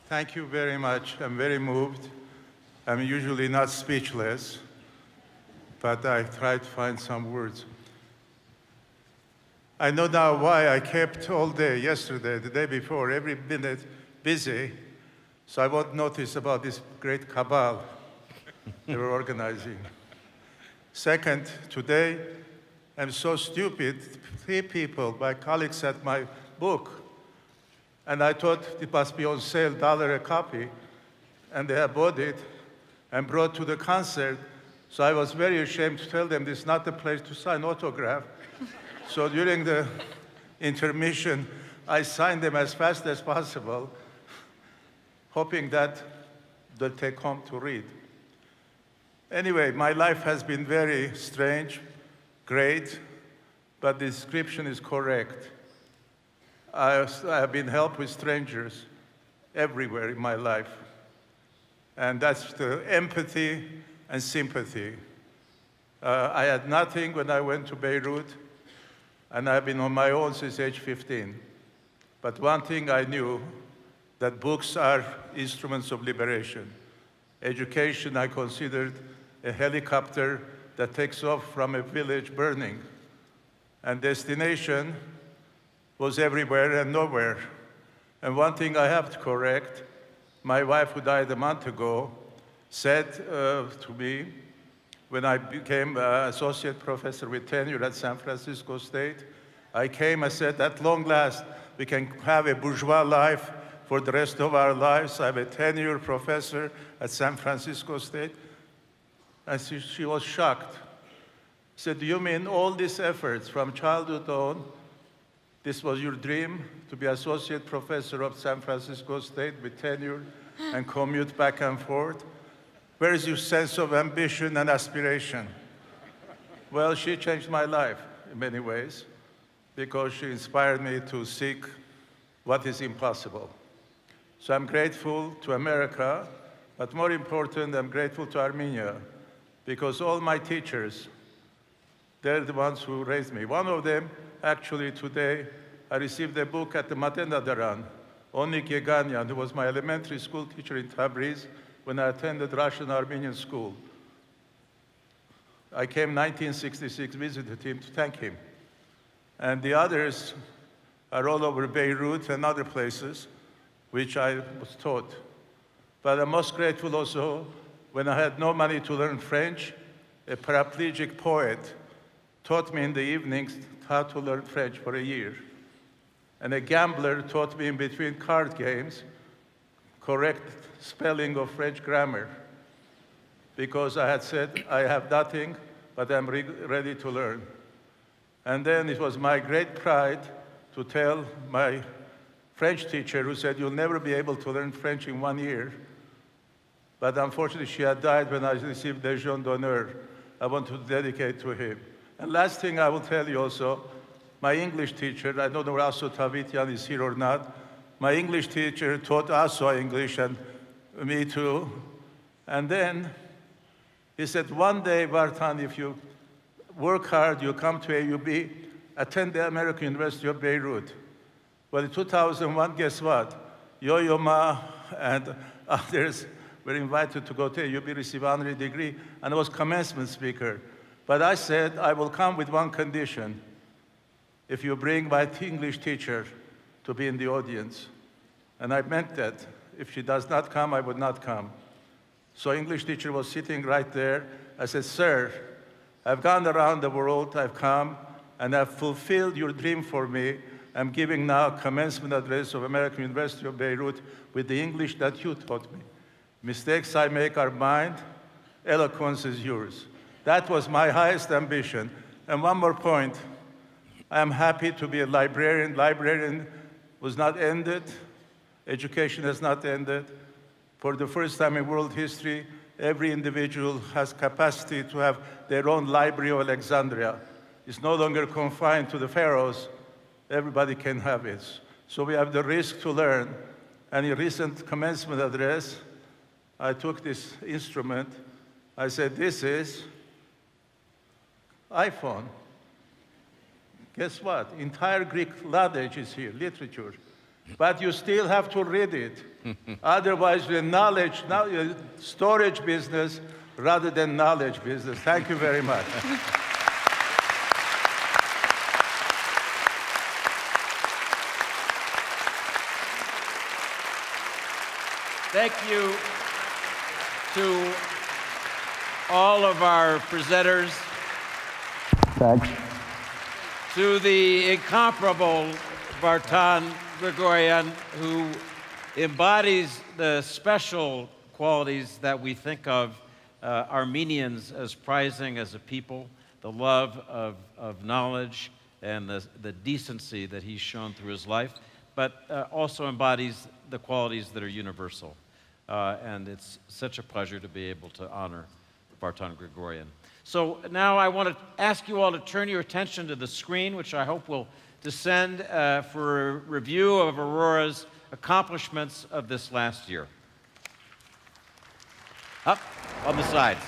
Thank you very much. I'm very moved. I'm usually not speechless, but I tried to find some words. I know now why I kept all day yesterday, the day before, every minute busy, so I won't notice about this great cabal they were organizing. Second, today, I'm so stupid. 3 people, my colleagues, had my book, and I thought it must be on sale, $1 a copy, and they have bought it and brought to the concert. So I was very ashamed to tell them this is not the place to sign autograph. So during the intermission, I signed them as fast as possible, hoping that they'll take home to read. Anyway, my life has been very strange, great, but the description is correct. I have been helped with strangers everywhere in my life. And that's the empathy and sympathy. I had nothing when I went to Beirut, and I've been on my own since age 15. But one thing I knew, that books are instruments of liberation. Education I considered a helicopter that takes off from a village burning. And destination was everywhere and nowhere. And one thing I have to correct, my wife, who died a month ago, said to me, when I became associate professor with tenure at San Francisco State, I came, I said, at long last, we can have a bourgeois life for the rest of our lives. I'm a tenure professor at San Francisco State. And she was shocked. She said, do you mean all these efforts from childhood on, this was your dream, to be associate professor of San Francisco State with tenure and commute back and forth? Where is your sense of ambition and aspiration? Well, she changed my life in many ways because she inspired me to seek what is impossible. So I'm grateful to America, but more important, I'm grateful to Armenia because all my teachers, they're the ones who raised me. One of them, actually today, I received a book at the Matenadaran, Onik Yeganyan, who was my elementary school teacher in Tabriz when I attended Russian Armenian school. I came 1966, visited him to thank him. And the others are all over Beirut and other places, which I was taught. But I'm most grateful also when I had no money to learn French, a paraplegic poet taught me in the evenings how to learn French for a year. And a gambler taught me in between card games correct spelling of French grammar because I had said, I have nothing, but I'm ready to learn. And then it was my great pride to tell my French teacher who said, you'll never be able to learn French in 1 year. But unfortunately, she had died when I received the Légion d'honneur. I want to dedicate to him. And last thing I will tell you also, my English teacher, I don't know if Asso Tavitian is here or not, my English teacher taught Asso English and me too. And then he said, one day, Vartan, if you work hard, you come to AUB, attend the American University of Beirut. Well, in 2001, guess what? Yo-Yo Ma and others were invited to go to AUB, receive honorary degree, and I was commencement speaker. But I said, I will come with one condition. If you bring my English teacher to be in the audience. And I meant that. If she does not come, I would not come. So English teacher was sitting right there. I said, sir, I've gone around the world, I've come, and I've fulfilled your dream for me. I'm giving now commencement address of American University of Beirut with the English that you taught me. Mistakes I make are mine, eloquence is yours. That was my highest ambition. And one more point. I am happy to be a librarian. Librarian was not ended. Education has not ended. For the first time in world history, every individual has capacity to have their own library of Alexandria. It's no longer confined to the pharaohs. Everybody can have it. So we have the risk to learn. And in recent commencement address, I took this instrument. I said, this is iPhone. Guess what? Entire Greek language is here, literature. but you still have to read it. Otherwise, the knowledge, now storage business rather than knowledge business. Thank you very much. Thank you to all of our presenters, to the incomparable Vartan Grigoryan, who embodies the special qualities that we think of Armenians as prizing as a people, the love of knowledge and the decency that he's shown through his life, but also embodies the qualities that are universal. And it's such a pleasure to be able to honor Vartan Grigoryan. So now I want to ask you all to turn your attention to the screen, which I hope will descend for a review of Aurora's accomplishments of this last year. Up on the sides.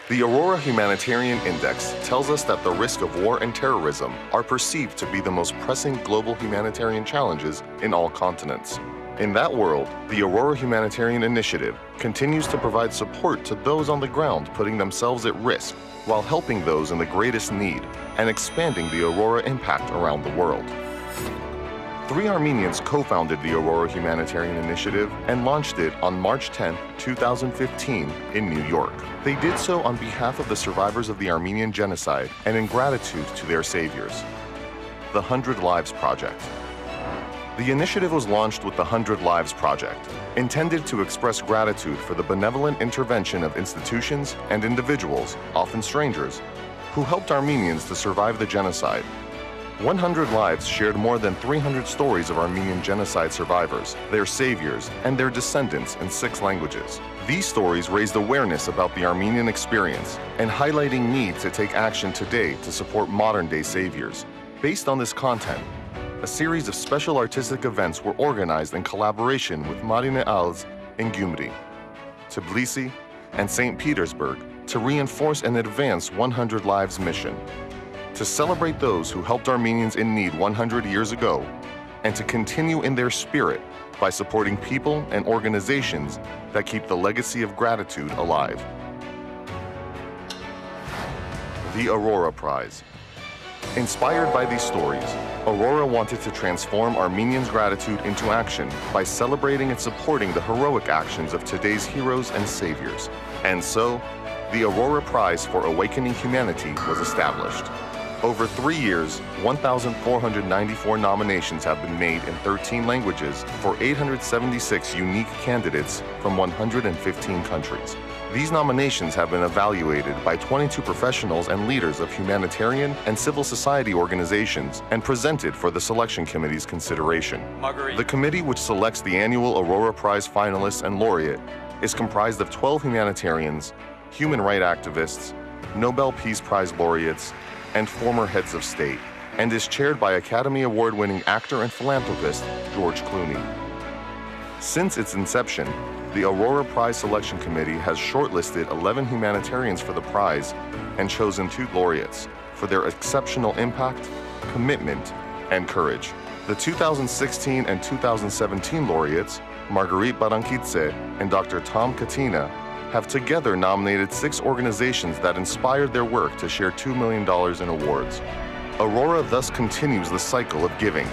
The Aurora Humanitarian Index tells us that the risk of war and terrorism are perceived to be the most pressing global humanitarian challenges in all continents. In that world, the Aurora Humanitarian Initiative continues to provide support to those on the ground putting themselves at risk while helping those in the greatest need and expanding the Aurora impact around the world. 3 Armenians co-founded the Aurora Humanitarian Initiative and launched it on March 10, 2015 in New York. They did so on behalf of the survivors of the Armenian genocide and in gratitude to their saviors. The 100 Lives Project. The initiative was launched with the 100 Lives Project, intended to express gratitude for the benevolent intervention of institutions and individuals, often strangers, who helped Armenians to survive the genocide. 100 Lives shared more than 300 stories of Armenian genocide survivors, their saviors, and their descendants in 6 languages. These stories raised awareness about the Armenian experience and highlighting need to take action today to support modern-day saviors. Based on this content, a series of special artistic events were organized in collaboration with Marine Alz in Gyumri, Tbilisi, and St. Petersburg to reinforce and advance 100 Lives mission, to celebrate those who helped Armenians in need 100 years ago, and to continue in their spirit by supporting people and organizations that keep the legacy of gratitude alive. The Aurora Prize. Inspired by these stories, Aurora wanted to transform Armenians' gratitude into action by celebrating and supporting the heroic actions of today's heroes and saviors. And so, the Aurora Prize for Awakening Humanity was established. Over 3 years, 1,494 nominations have been made in 13 languages for 876 unique candidates from 115 countries. These nominations have been evaluated by 22 professionals and leaders of humanitarian and civil society organizations and presented for the selection committee's consideration. The committee, which selects the annual Aurora Prize finalists and laureate, is comprised of 12 humanitarians, human rights activists, Nobel Peace Prize laureates, and former heads of state, and is chaired by Academy Award-winning actor and philanthropist George Clooney. Since its inception, the Aurora Prize Selection Committee has shortlisted 11 humanitarians for the prize and chosen 2 laureates for their exceptional impact, commitment, and courage. The 2016 and 2017 laureates, Marguerite Barankidze and Dr. Tom Katina, have together nominated 6 organizations that inspired their work to share $2 million in awards. Aurora thus continues the cycle of giving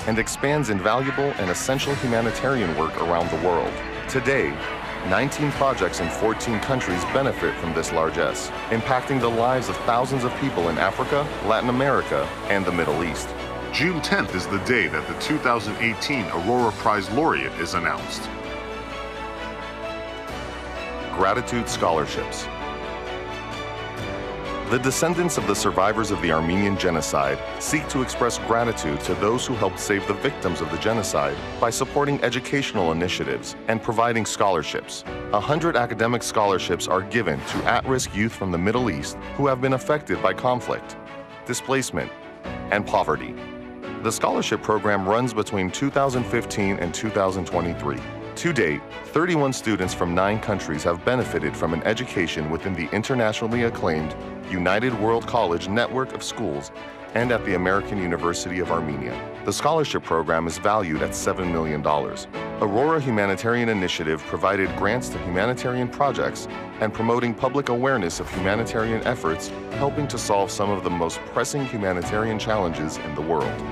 and expands invaluable and essential humanitarian work around the world. Today, 19 projects in 14 countries benefit from this largesse, impacting the lives of thousands of people in Africa, Latin America, and the Middle East. June 10th is the day that the 2018 Aurora Prize Laureate is announced. Gratitude Scholarships. The descendants of the survivors of the Armenian genocide seek to express gratitude to those who helped save the victims of the genocide by supporting educational initiatives and providing scholarships. 100 academic scholarships are given to at-risk youth from the Middle East who have been affected by conflict, displacement, and poverty. The scholarship program runs between 2015 and 2023. To date, 31 students from 9 countries have benefited from an education within the internationally acclaimed United World College network of schools and at the American University of Armenia. The scholarship program is valued at $7 million. Aurora Humanitarian Initiative provided grants to humanitarian projects and promoting public awareness of humanitarian efforts, helping to solve some of the most pressing humanitarian challenges in the world.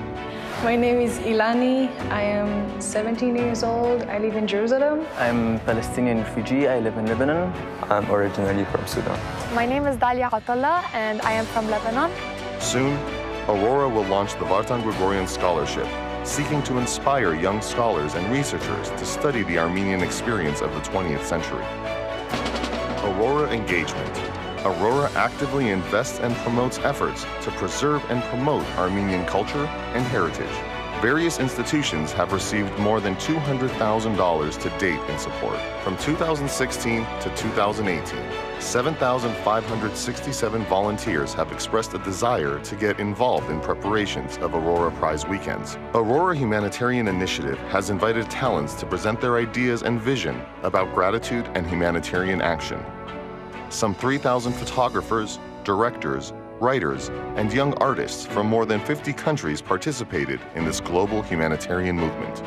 My name is Ilani. I am 17 years old. I live in Jerusalem. I'm Palestinian refugee. I live in Lebanon. I'm originally from Sudan. My name is Dalia Atalla, and I am from Lebanon. Soon, Aurora will launch the Vartan Gregorian Scholarship, seeking to inspire young scholars and researchers to study the Armenian experience of the 20th century. Aurora Engagement. Aurora actively invests and promotes efforts to preserve and promote Armenian culture and heritage. Various institutions have received more than $200,000 to date in support. From 2016 to 2018, 7,567 volunteers have expressed a desire to get involved in preparations of Aurora Prize weekends. Aurora Humanitarian Initiative has invited talents to present their ideas and vision about gratitude and humanitarian action. Some 3,000 photographers, directors, writers, and young artists from more than 50 countries participated in this global humanitarian movement.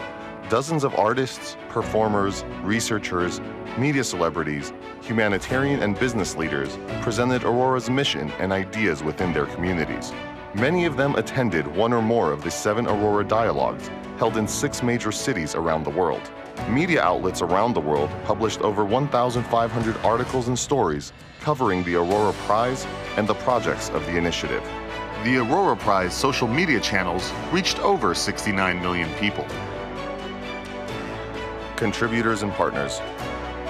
Dozens of artists, performers, researchers, media celebrities, humanitarian and business leaders presented Aurora's mission and ideas within their communities. Many of them attended one or more of the 7 Aurora Dialogues held in 6 major cities around the world. Media outlets around the world published over 1,500 articles and stories covering the Aurora Prize and the projects of the initiative. The Aurora Prize social media channels reached over 69 million people. Contributors and partners.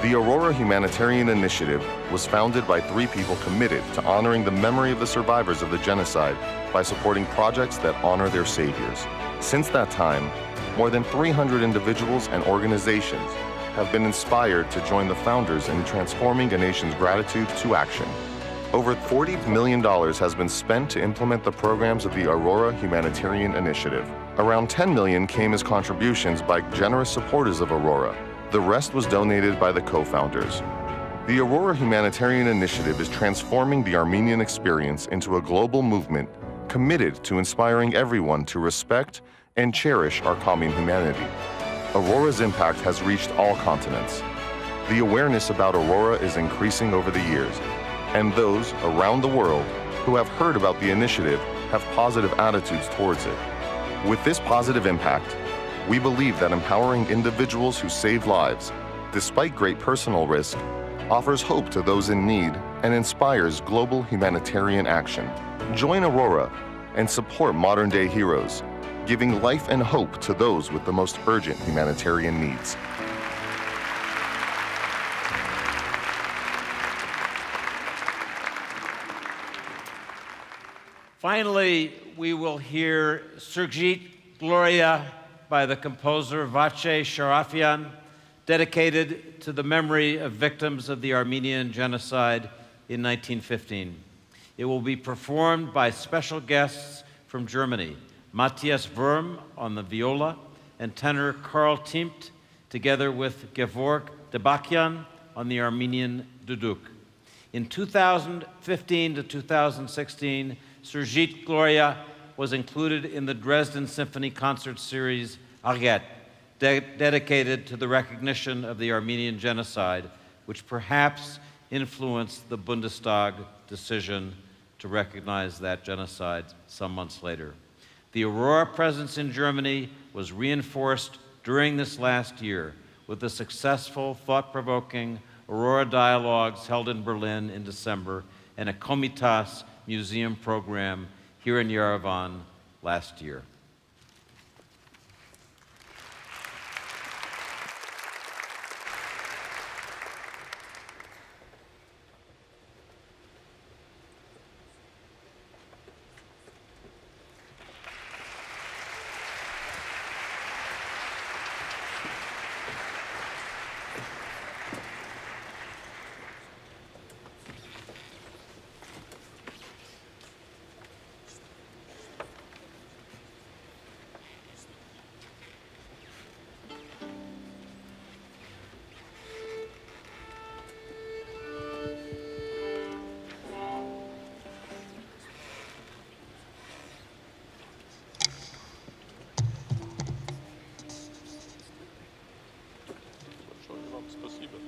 The Aurora Humanitarian Initiative was founded by 3 people committed to honoring the memory of the survivors of the genocide by supporting projects that honor their saviors. Since that time, more than 300 individuals and organizations have been inspired to join the founders in transforming a nation's gratitude to action. Over $40 million has been spent to implement the programs of the Aurora Humanitarian Initiative. Around $10 million came as contributions by generous supporters of Aurora. The rest was donated by the co-founders. The Aurora Humanitarian Initiative is transforming the Armenian experience into a global movement committed to inspiring everyone to respect and cherish our common humanity. Aurora's impact has reached all continents. The awareness about Aurora is increasing over the years, and those around the world who have heard about the initiative have positive attitudes towards it. With this positive impact, we believe that empowering individuals who save lives, despite great personal risk, offers hope to those in need and inspires global humanitarian action. Join Aurora and support modern-day heroes, giving life and hope to those with the most urgent humanitarian needs. Finally, we will hear Surjit Gloria by the composer Vache Sharafian, dedicated to the memory of victims of the Armenian genocide in 1915. It will be performed by special guests from Germany, Matthias Wurm on the viola and tenor Karl Timpt, together with Gevorg Debakian on the Armenian duduk. In 2015 to 2016, Surjit Gloria was included in the Dresden Symphony Concert Series Laureate, dedicated to the recognition of the Armenian genocide, which perhaps influenced the Bundestag decision to recognize that genocide some months later. The Aurora presence in Germany was reinforced during this last year with the successful, thought-provoking Aurora Dialogues held in Berlin in December and a Komitas museum program here in Yerevan last year. Спасибо.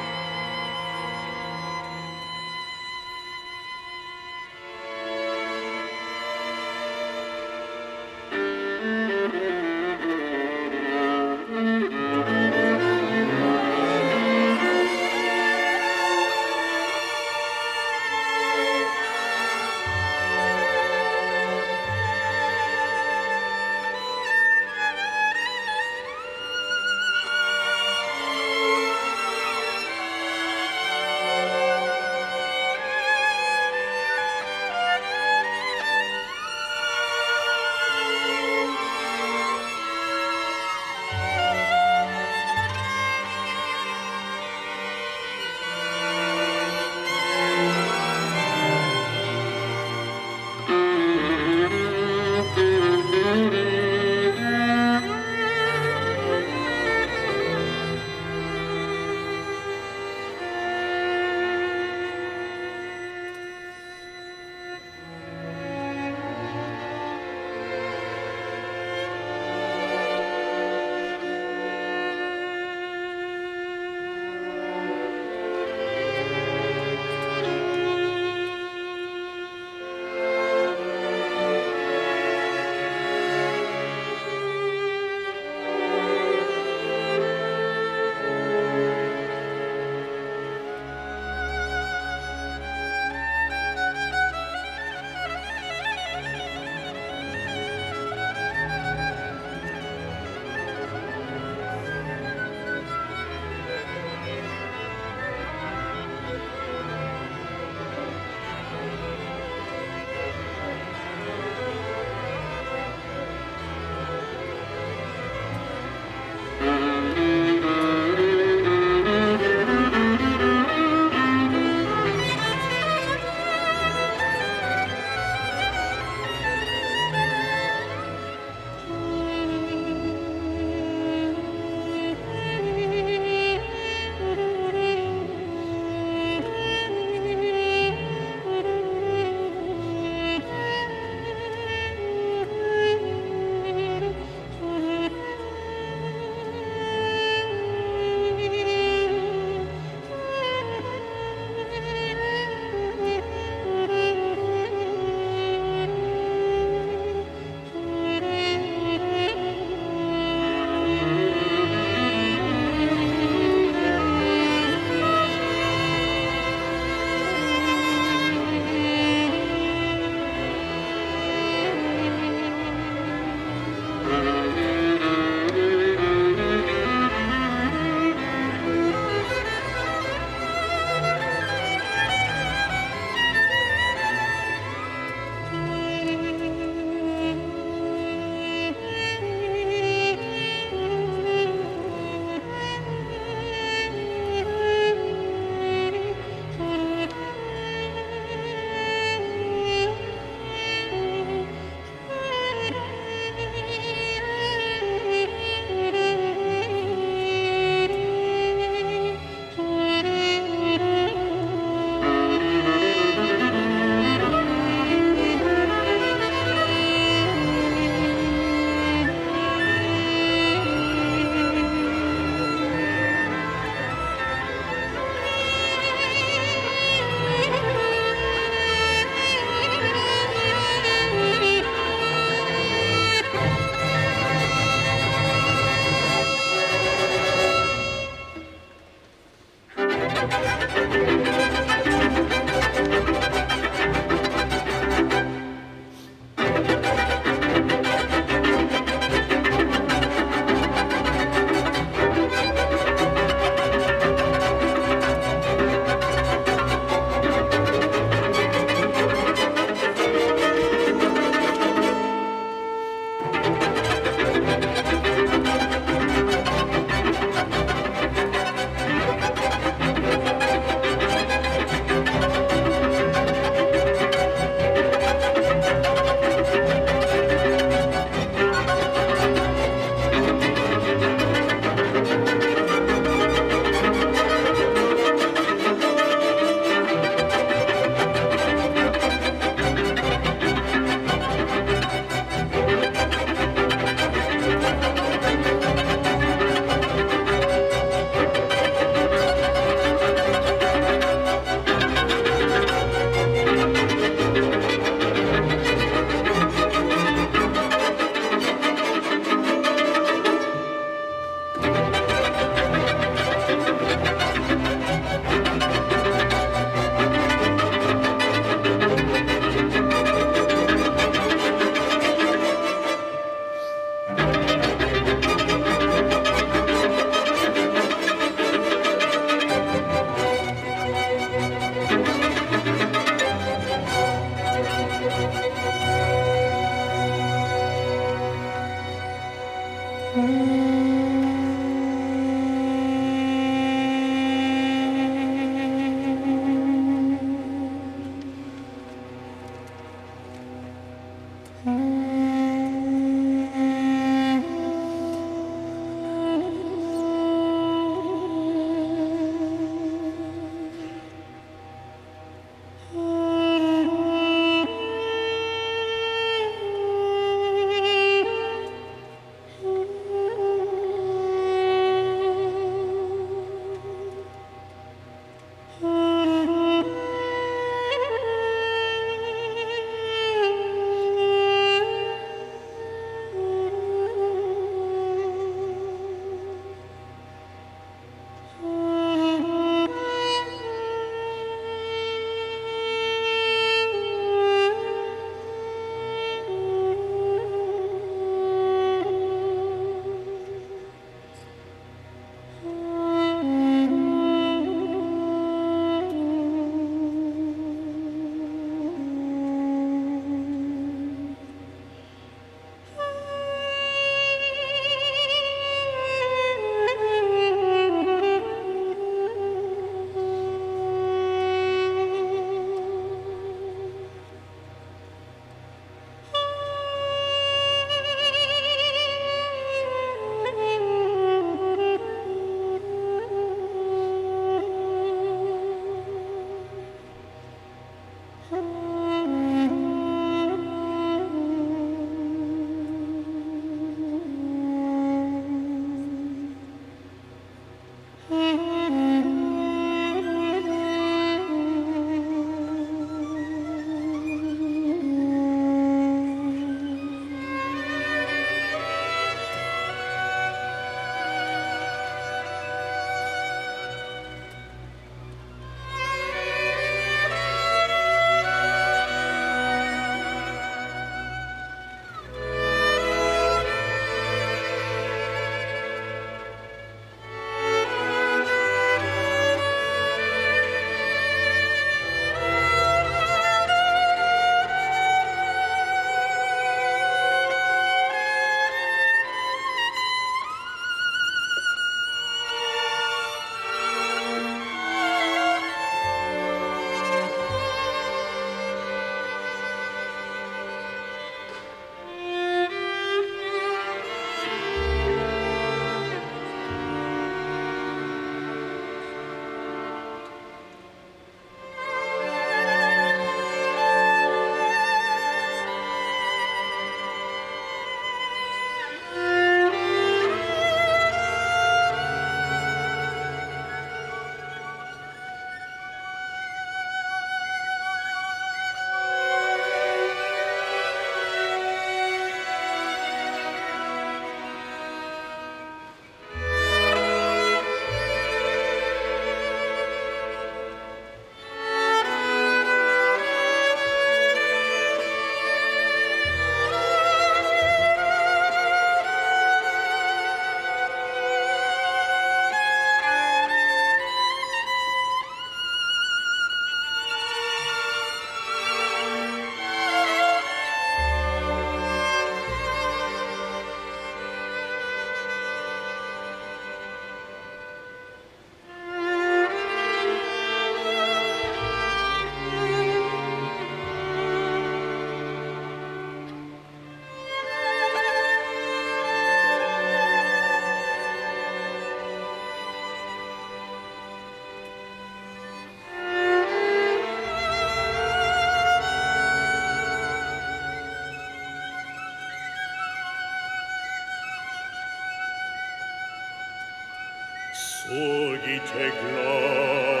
Surgite glorie,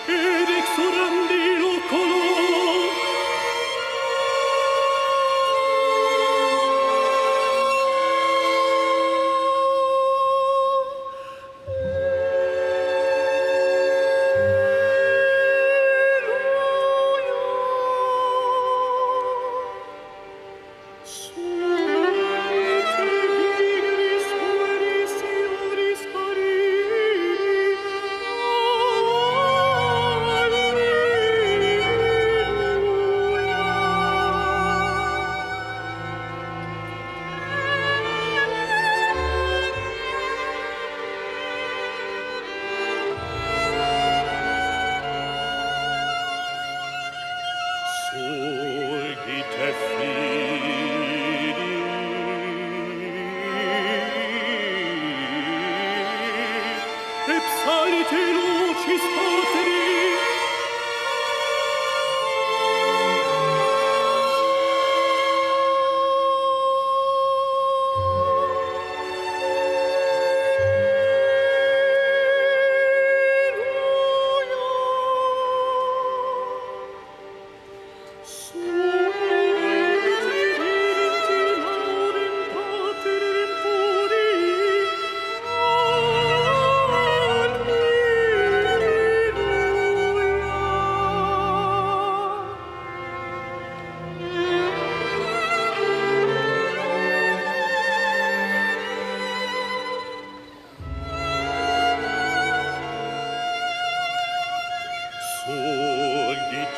ed exorandi locolor. Surgite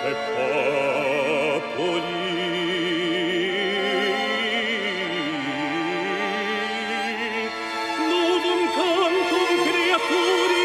e popoli. Novum cantum creaturi.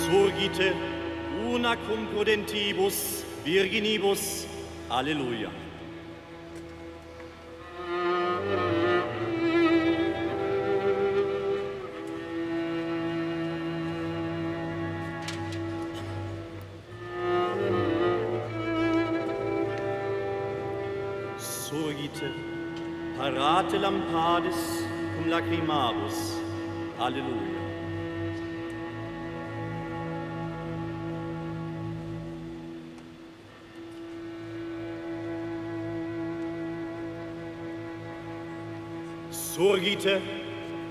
Surgite una cum prudentibus virginibus. Alleluia. Surgite parate lampadis cum lacrimabus. Alleluia. Surgite,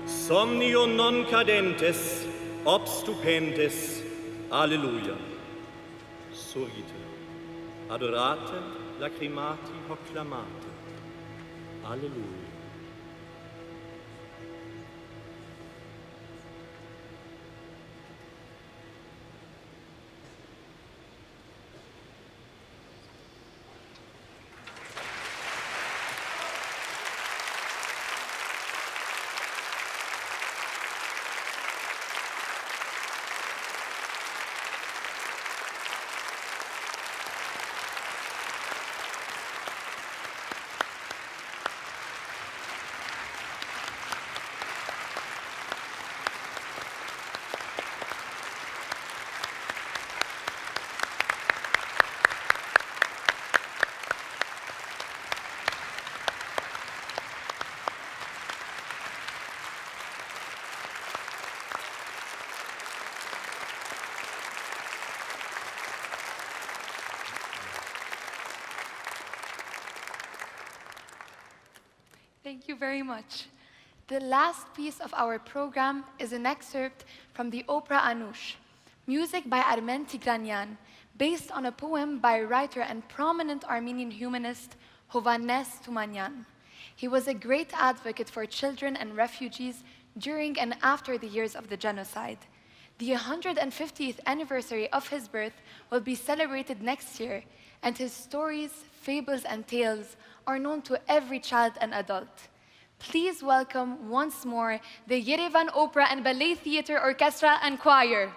somnio non cadentes, obstupentes, alleluia. Surgite, adorate, lacrimati, hoc clamate, alleluia. Thank you very much. The last piece of our program is an excerpt from the opera Anush, music by Armen Tigranyan, based on a poem by writer and prominent Armenian humanist Hovhannes Tumanyan. He was a great advocate for children and refugees during and after the years of the genocide. The 150th anniversary of his birth will be celebrated next year, and his stories, fables, and tales are known to every child and adult. Please welcome once more the Yerevan Opera and Ballet Theatre Orchestra and Choir.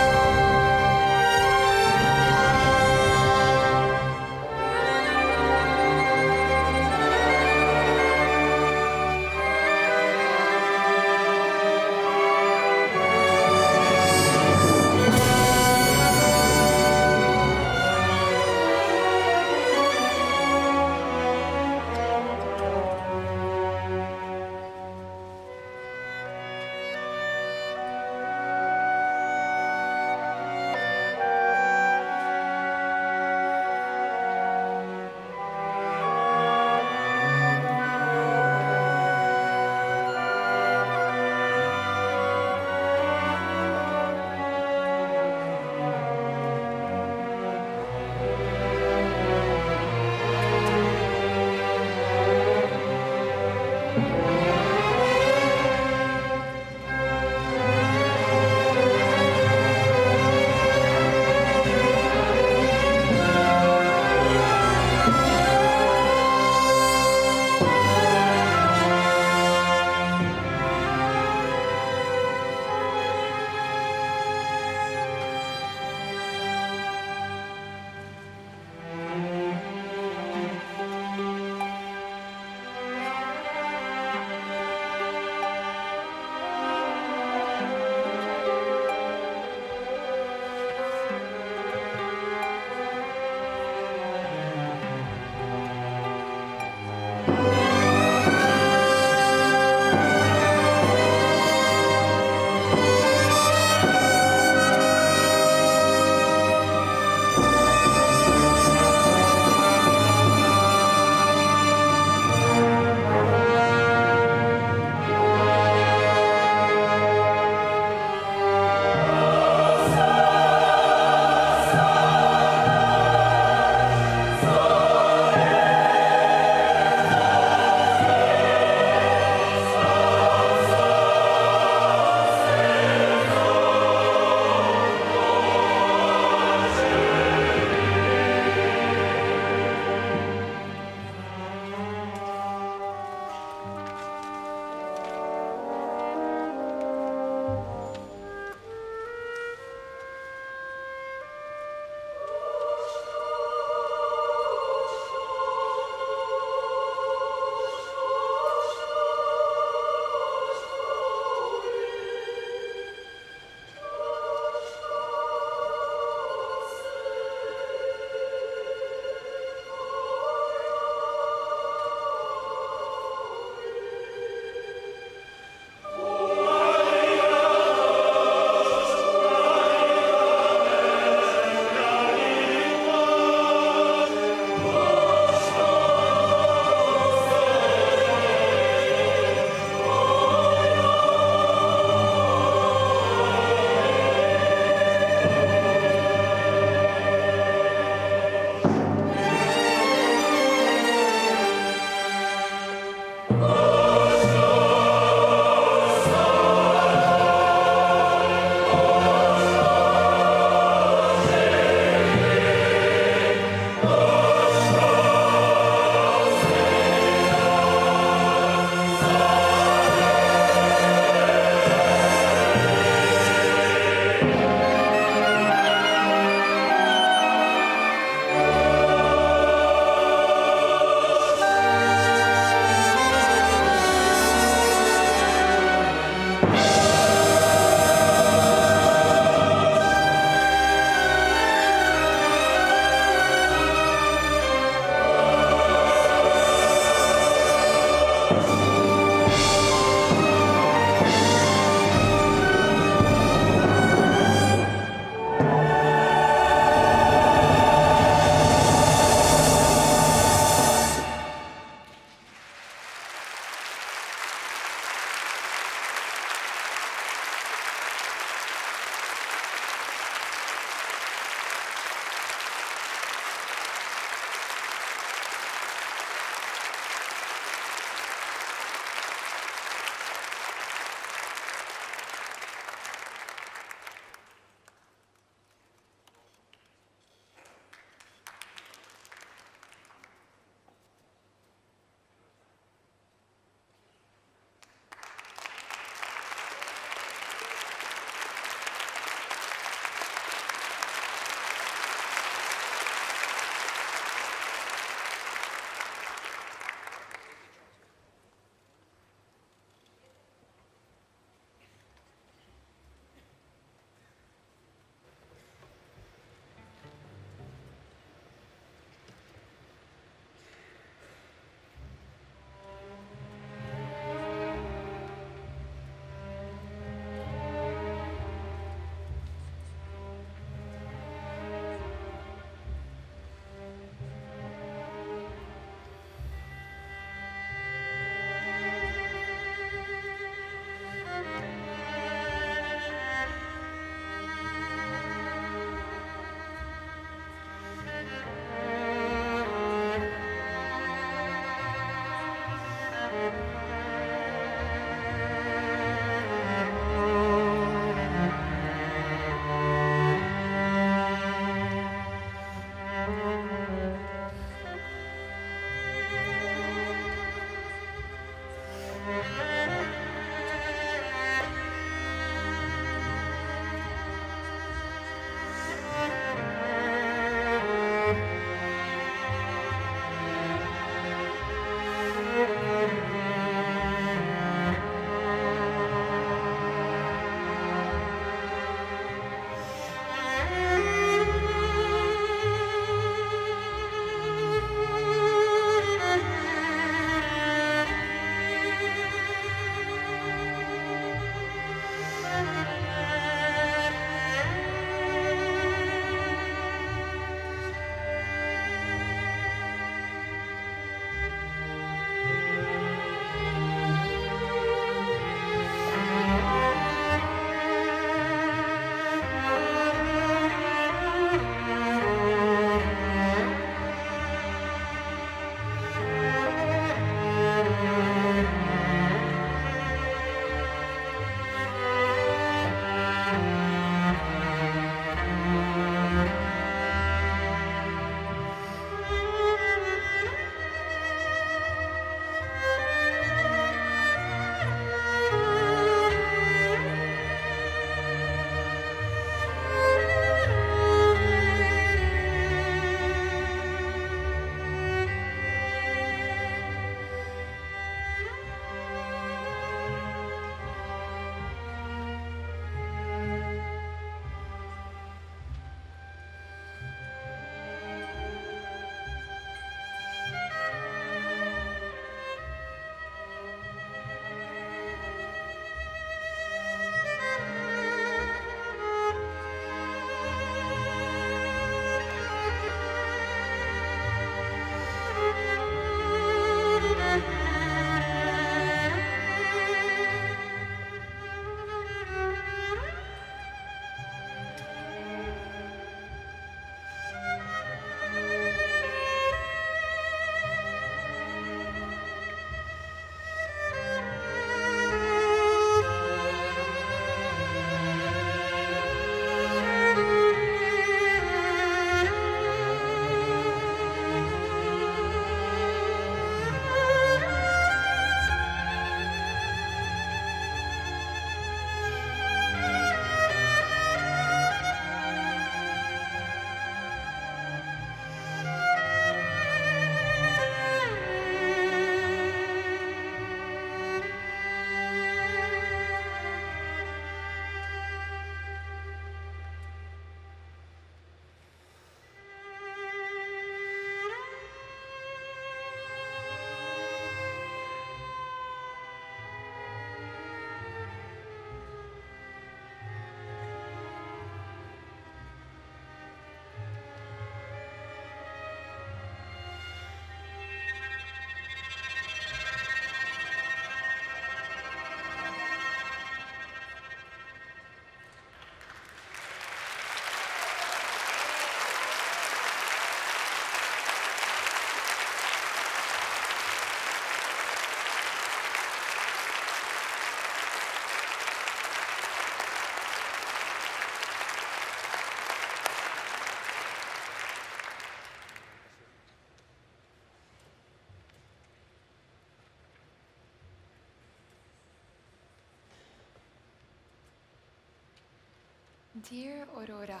Dear Aurora,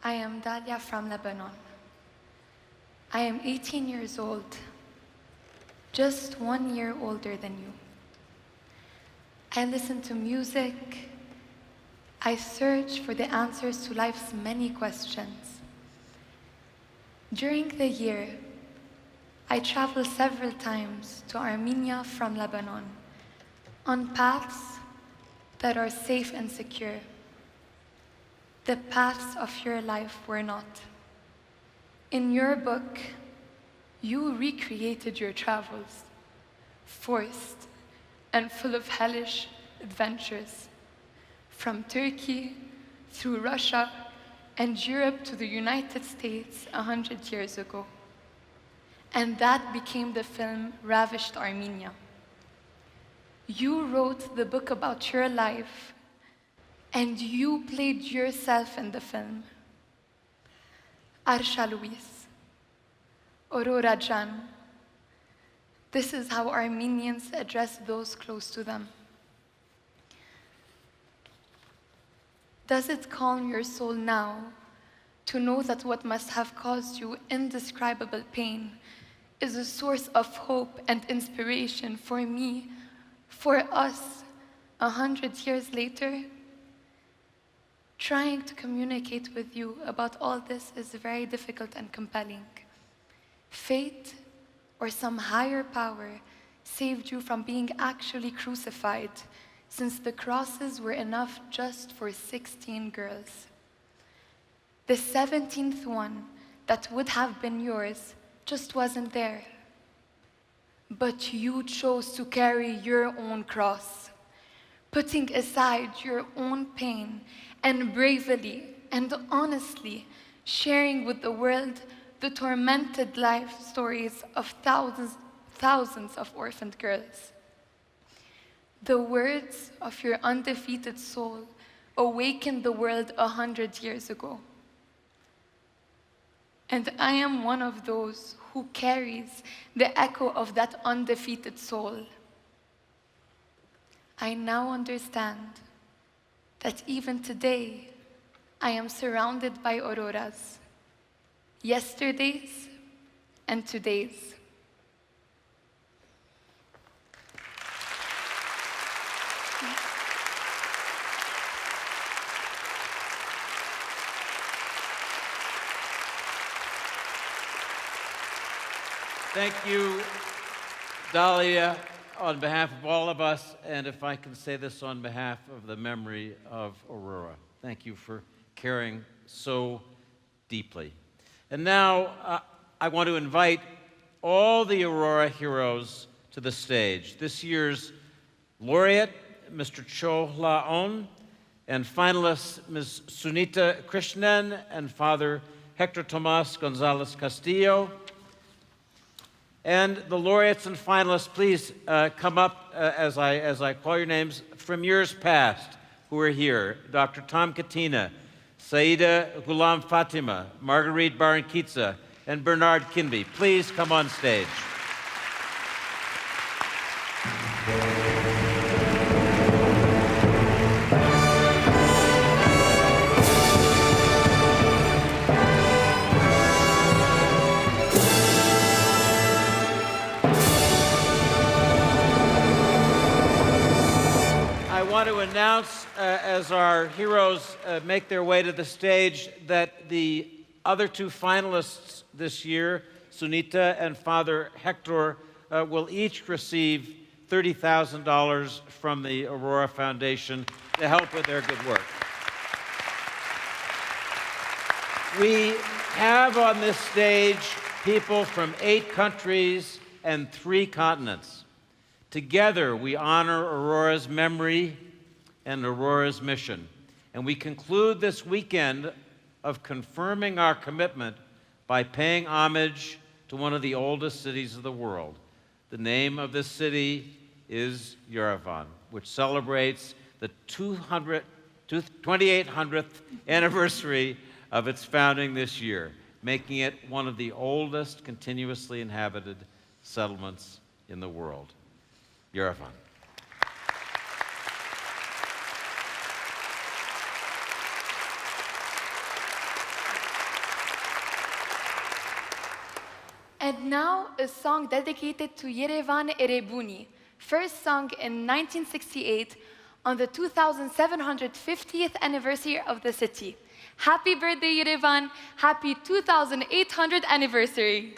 I am Dalia from Lebanon. I am 18 years old, just 1 year older than you. I listen to music. I search for the answers to life's many questions. During the year, I travel several times to Armenia from Lebanon on paths that are safe and secure. The paths of your life were not. In your book, you recreated your travels, forced and full of hellish adventures, from Turkey through Russia and Europe to the United States 100 years ago. And that became the film Ravished Armenia. You wrote the book about your life, and you played yourself in the film. Arsha Luis, Aurora Jan. This is how Armenians address those close to them. Does it calm your soul now to know that what must have caused you indescribable pain is a source of hope and inspiration for me, for us, 100 years later? Trying to communicate with you about all this is very difficult and compelling. Fate or some higher power saved you from being actually crucified, since the crosses were enough just for 16 girls. The 17th one that would have been yours just wasn't there. But you chose to carry your own cross, putting aside your own pain and bravely and honestly sharing with the world the tormented life stories of thousands of orphaned girls. The words of your undefeated soul awakened the world 100 years ago. And I am one of those who carries the echo of that undefeated soul. I now understand that even today, I am surrounded by auroras, yesterdays and todays. Thank you, Dalia, on behalf of all of us, and if I can say this on behalf of the memory of Aurora. Thank you for caring so deeply. And now I want to invite all the Aurora heroes to the stage. This year's laureate, Mr. Kyaw Aung, and finalists Ms. Sunita Krishnan and Father Hector Tomas Gonzalez Castillo. And the laureates and finalists, please come up as I call your names from years past who are here. Dr. Tom Katina, Saida Ghulam Fatima, Marguerite Barankitsa, and Bernard Kinby. Please come on stage. I want to announce, as our heroes make their way to the stage, that the other two finalists this year, Sunita and Father Hector, will each receive $30,000 from the Aurora Foundation to help with their good work. We have on this stage people from 8 countries and 3 continents. Together, we honor Aurora's memory and Aurora's mission. And we conclude this weekend of confirming our commitment by paying homage to one of the oldest cities of the world. The name of this city is Yerevan, which celebrates the 2800th anniversary of its founding this year, making it one of the oldest continuously inhabited settlements in the world. Yerevan. And now a song dedicated to Yerevan Erebuni, first sung in 1968 on the 2750th anniversary of the city. Happy birthday, Yerevan. Happy 2800th anniversary.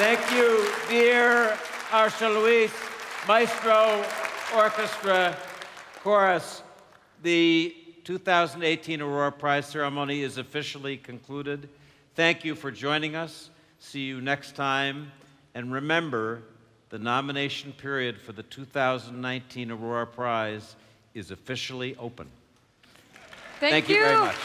Thank you, dear Arsha Luis, Maestro orchestra, chorus, the 2018 Aurora Prize ceremony is officially concluded. Thank you for joining us. See you next time. And remember, the nomination period for the 2019 Aurora Prize is officially open. Thank you very much.